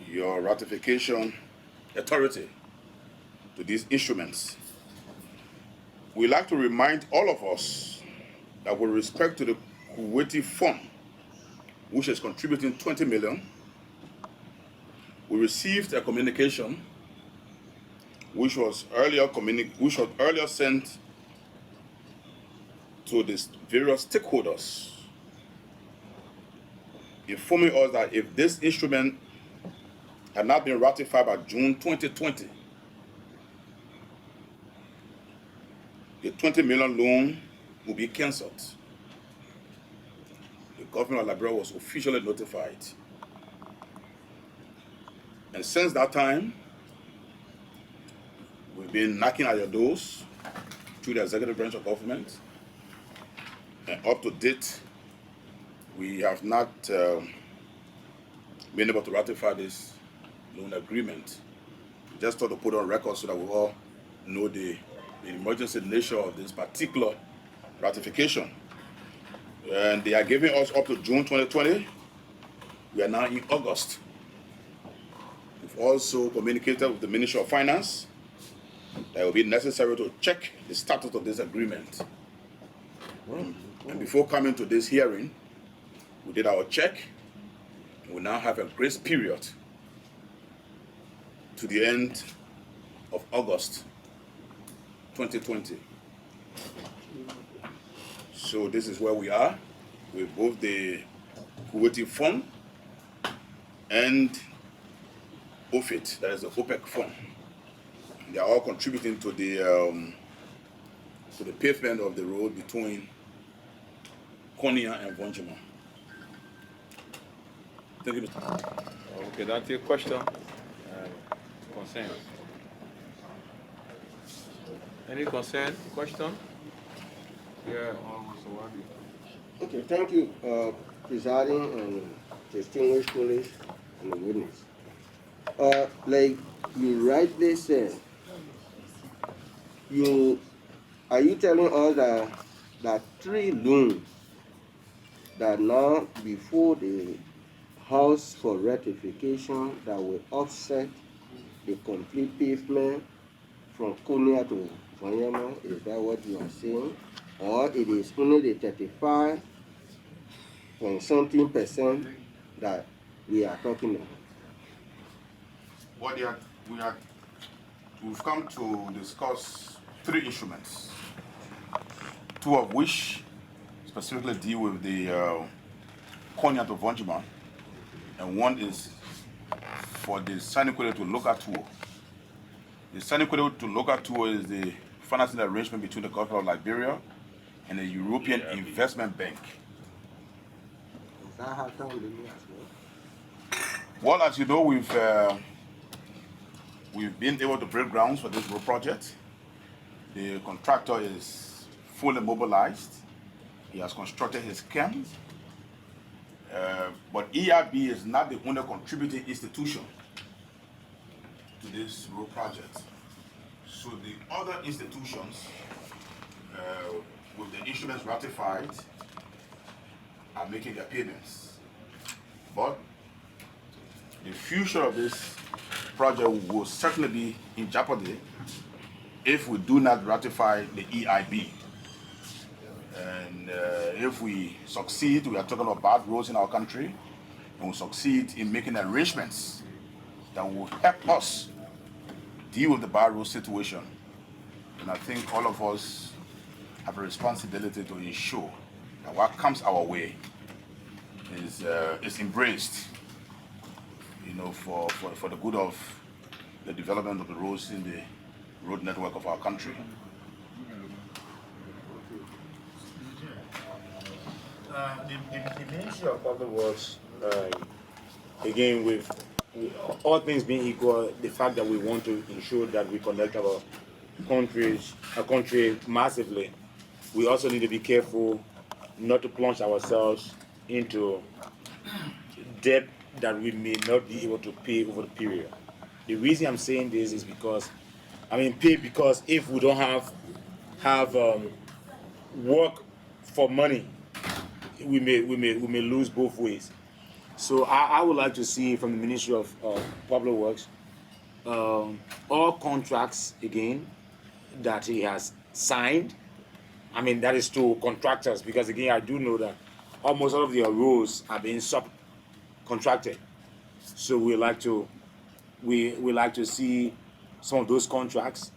your ratification authority to these instruments. We'd like to remind all of us that with respect to the Kuwaiti fund, which is contributing $20 million, we received a communication which was earlier sent to the various stakeholders, informing us that if this instrument had not been ratified by June 2020, the $20 million loan will be cancelled. The government of Liberia was officially notified. And since that time, we've been knocking at your doors through the executive branch of government. And up to date, we have not been able to ratify this loan agreement. We just thought to put on record so that we all know the emergency nature of this particular ratification. And they are giving us up to June 2020. We are now in August. We've also communicated with the Ministry of Finance that it will be necessary to check the status of this agreement. And before coming to this hearing, we did our check. We now have a grace period to the end of August 2020. So this is where we are with both the Kuwaiti fund and OFIT, that is the OPEC fund. They are all contributing to the pavement of the road between Konya and Vonjima. Thank you, Mr. Okay, that's your question. Concern. Any concern? Question? Yeah, Okay, thank you, presiding and distinguished colleagues and the witness. Like you rightly said, are you telling us that 3 loans that now before the House for ratification that will offset the complete pavement from Konya to Vanyama? Is that what you are saying? Or it is only the 35.something% that we are talking about? We've come to discuss 3 instruments, 2 of which specifically deal with the Konya to Vonjima, and 1 is for the Sanikwele to Local 2. The Sanikwele to Local 2 is the financing arrangement between the government of Liberia and the European Investment Bank. that happen with me as well? Well, as you know, we've been able to break grounds for this road project. The contractor is fully mobilized. He has constructed his camp. But EIB is not the only contributing institution to this road project. So the other institutions, with the instruments ratified, are making their payments. But the future of this project will certainly be in jeopardy if we do not ratify the EIB. And if we succeed, we are talking about bad roads in our country, and we succeed in making arrangements that will help us deal with the bad road situation. And I think all of us have a responsibility to ensure that what comes our way is embraced, you know, for the good of the development of the roads in the road network of our country. The Ministry of Public Works, again, with all things being equal, the fact that we want to ensure that we connect our country massively, we also need to be careful not to plunge ourselves into debt that we may not be able to pay over the period. The reason I'm saying this is because, pay because if we don't have work for money, we may lose both ways. So I would like to see from the Ministry of Public Works all contracts again that he has signed. That is to contractors, because again I do know that almost all of their roads are being subcontracted. So we like to see some of those contracts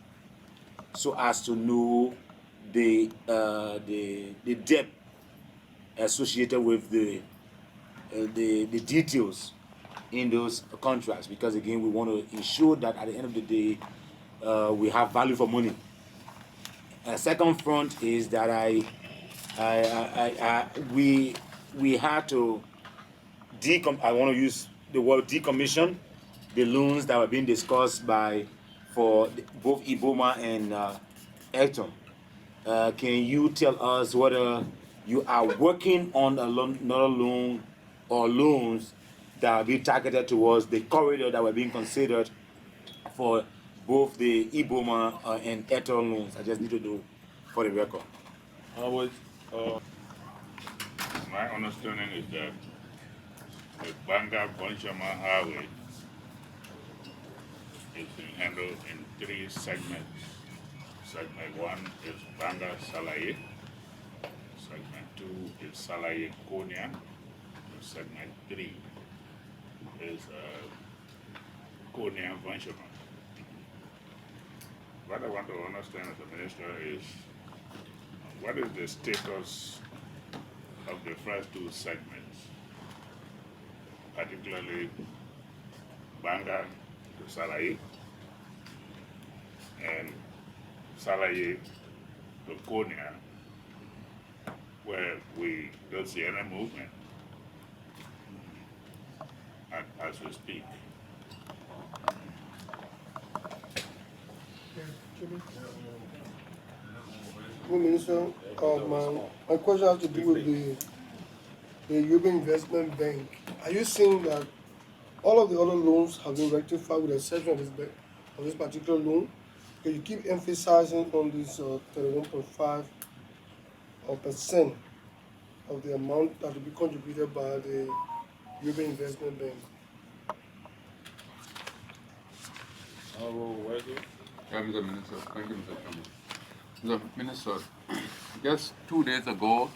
so as to know the debt associated with the details in those contracts, because again we want to ensure that at the end of the day we have value for money. Second front is that we had to I want to use the word decommission the loans that were being discussed for both Iboma and Acton. Can you tell us whether you are working on another loan or loans that are being targeted towards the corridor that were being considered for both the Iboma and Acton loans? I just need to know for the record. My understanding is that the Banga-Bonchama Highway is being handled in 3 segments. Segment 1 is Banga-Salaye. Segment 2 is Salaye-Konya. And segment 3 is Konya-Bonchama. What I want to understand as a minister is what is the status of the first 2 segments, particularly Banga to Salaye and Salaye to Konya, where we don't see any movement as we speak. Minister, my question has to do with the European Investment Bank. Are you saying that all of the other loans have been rectified with the exception of this particular loan? Can you keep emphasizing on this 31.5% of the amount that will be contributed by the European Investment Bank? Mr. Minister, thank you, Mr. Chairman. Mr. Minister, just 2 days ago,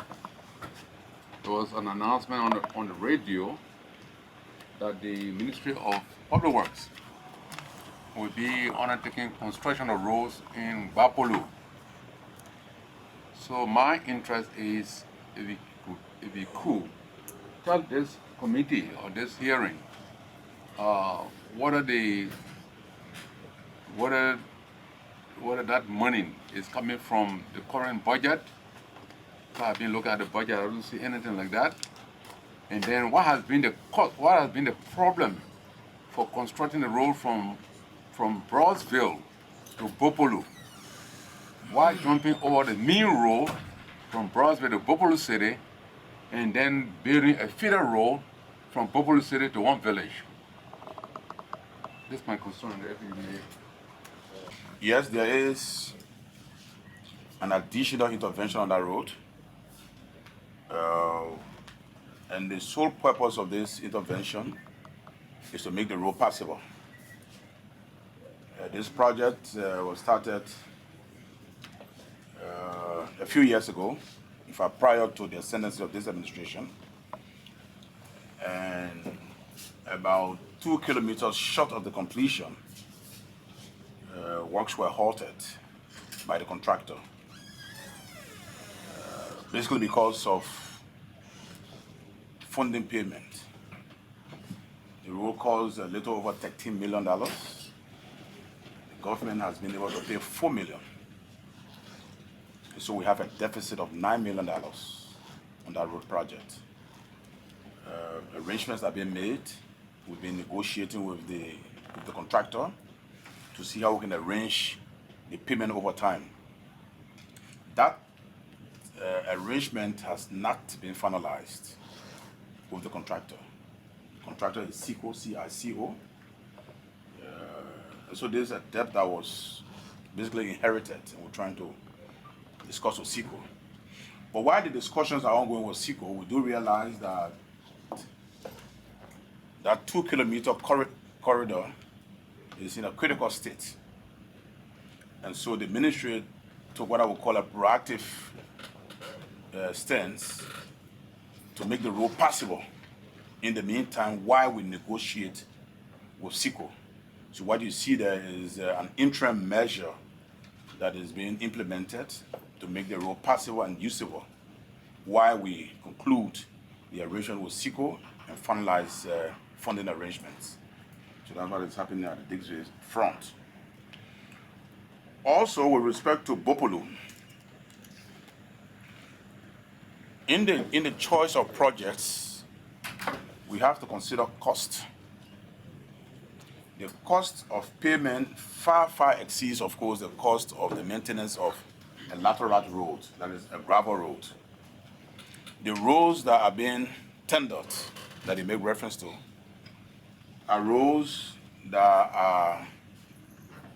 there was an announcement on the radio that the Ministry of Public Works will be undertaking construction of roads in Bapolu. So my interest is, if we could tell this committee or this hearing whether that money is coming from the current budget. So I've been looking at the budget, I don't see anything like that. And then what has been the cost, what has been the problem for constructing the road from Brownsville to Bopolu? Why jumping over the main road from Brownsville to Bopolu City and then building a feeder road from Bopolu City to one village? This is my concern. Yes, there is an additional intervention on that road. And the sole purpose of this intervention is to make the road passable. This project was started a few years ago, in fact, prior to the ascendancy of this administration. And about 2 kilometers short of the completion, works were halted by the contractor. Basically because of funding payment. The road costs a little over $13 million. The government has been able to pay $4 million. So we have a deficit of $9 million on that road project. Arrangements have been made. We've been negotiating with the contractor to see how we can arrange the payment over time. That arrangement has not been finalized with the contractor. The contractor is CICO, C-I-C-O. So there's a debt that was basically inherited, and we're trying to discuss with CICO. But while the discussions are ongoing with CICO, we do realize that that 2 kilometer corridor is in a critical state. And so the ministry took what I would call a proactive stance to make the road passable in the meantime while we negotiate with CICO. So what you see there is an interim measure that is being implemented to make the road passable and usable while we conclude the arrangement with CICO and finalize funding arrangements. So that's what is happening at the Dixie front. Also, with respect to Bopolu, in the choice of projects, we have to consider cost. The cost of payment far exceeds, of course, the cost of the maintenance of a lateral road, that is a gravel road. The roads that are being tendered, that they make reference to, are roads that are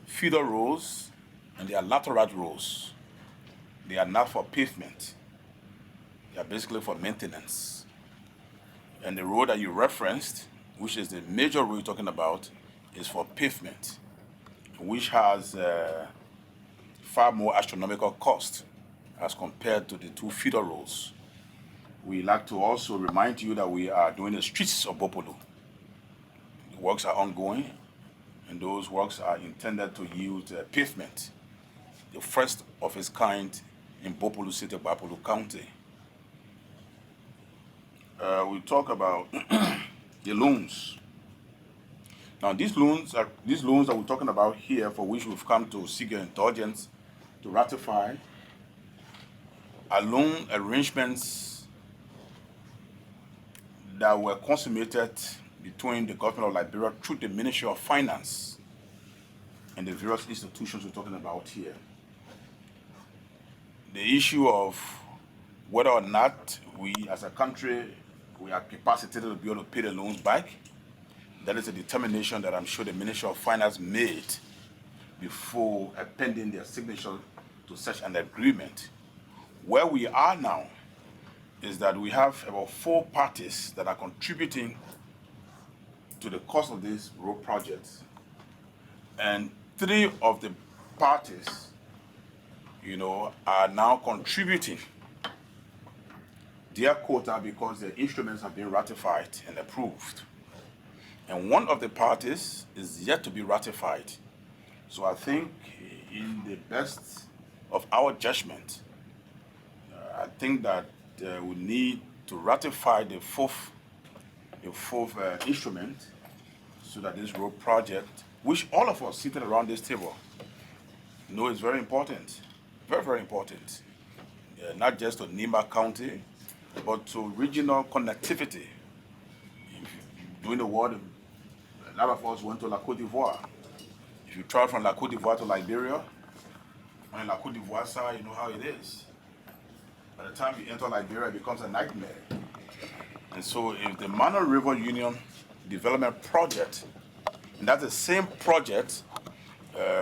feeder roads and they are lateral roads. They are not for pavement. They are basically for maintenance. And the road that you referenced, which is the major road you're talking about, is for pavement, which has far more astronomical cost as compared to the 2 feeder roads. We like to also remind you that we are doing the streets of Bopolu. The works are ongoing, and those works are intended to yield pavement, the first of its kind in Bopolu City, Bopolu County. We talk about the loans. Now, these loans that we're talking about here, for which we've come to seek your indulgence to ratify, are loan arrangements that were consummated between the government of Liberia through the Ministry of Finance and the various institutions we're talking about here. The issue of whether or not we as a country, we are capacitated to be able to pay the loans back, that is a determination that I'm sure the Ministry of Finance made before appending their signature to such an agreement. Where we are now is that we have about 4 parties that are contributing to the cost of this road project. And 3 of the parties, are now contributing their quota because their instruments have been ratified and approved. And one of the parties is yet to be ratified. So I think in the best of our judgment, I think that we need to ratify the fourth instrument so that this road project, which all of us seated around this table know is very important, very important, not just to Nima County, but to regional connectivity during the war, a lot of us went to La Côte d'Ivoire. If you travel from La Côte d'Ivoire to Liberia, on La Côte d'Ivoire side, you know how it is. By the time you enter Liberia, it becomes a nightmare. And so if the Mano River Union Development Project, and that's the same project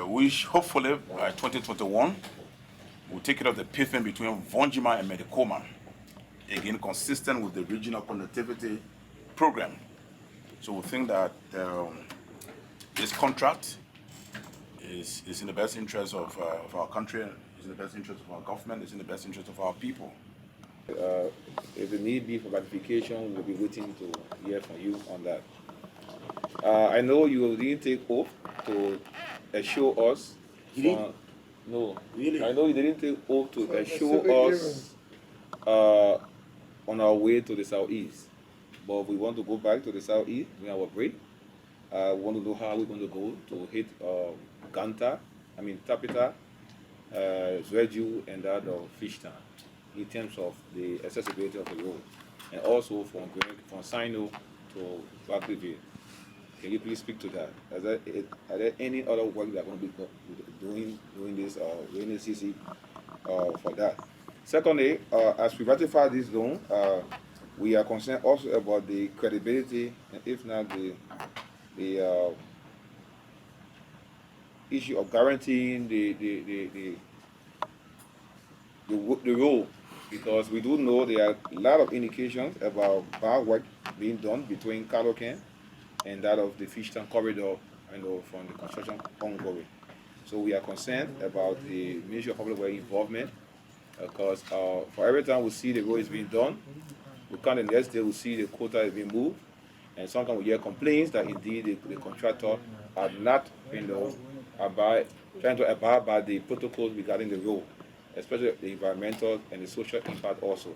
which hopefully by 2021 will take care of the pavement between Vonjima and Medikoma, again consistent with the regional connectivity program. So we think that this contract is in the best interest of our country, is in the best interest of our government, is in the best interest of our people. If the need be for ratification, we'll be waiting to hear from you on that. I know you didn't take oath to assure us. No, really? I know you didn't take oath to assure us on our way to the southeast. But we want to go back to the southeast during our break. We want to know how we're going to go to hit Tapita, Zweju, and that of Fishtown in terms of the accessibility of the road, and also from Sino to Bakleville. Can you please speak to that? Are there any other work that are going to be doing this CC for that? Secondly, as we ratify this loan, we are concerned also about the credibility, and if not the issue of guaranteeing the role, because we do know there are a lot of indications about bad work being done between Calocan and that of the Fishtown corridor, from the construction ongoing. So we are concerned about the Ministry of Public Works involvement, because for every time we see the road is being done, we come the next day we see the quota is being moved, and sometimes we hear complaints that indeed the contractor are not, trying to abide by the protocols regarding the road, especially the environmental and the social impact also.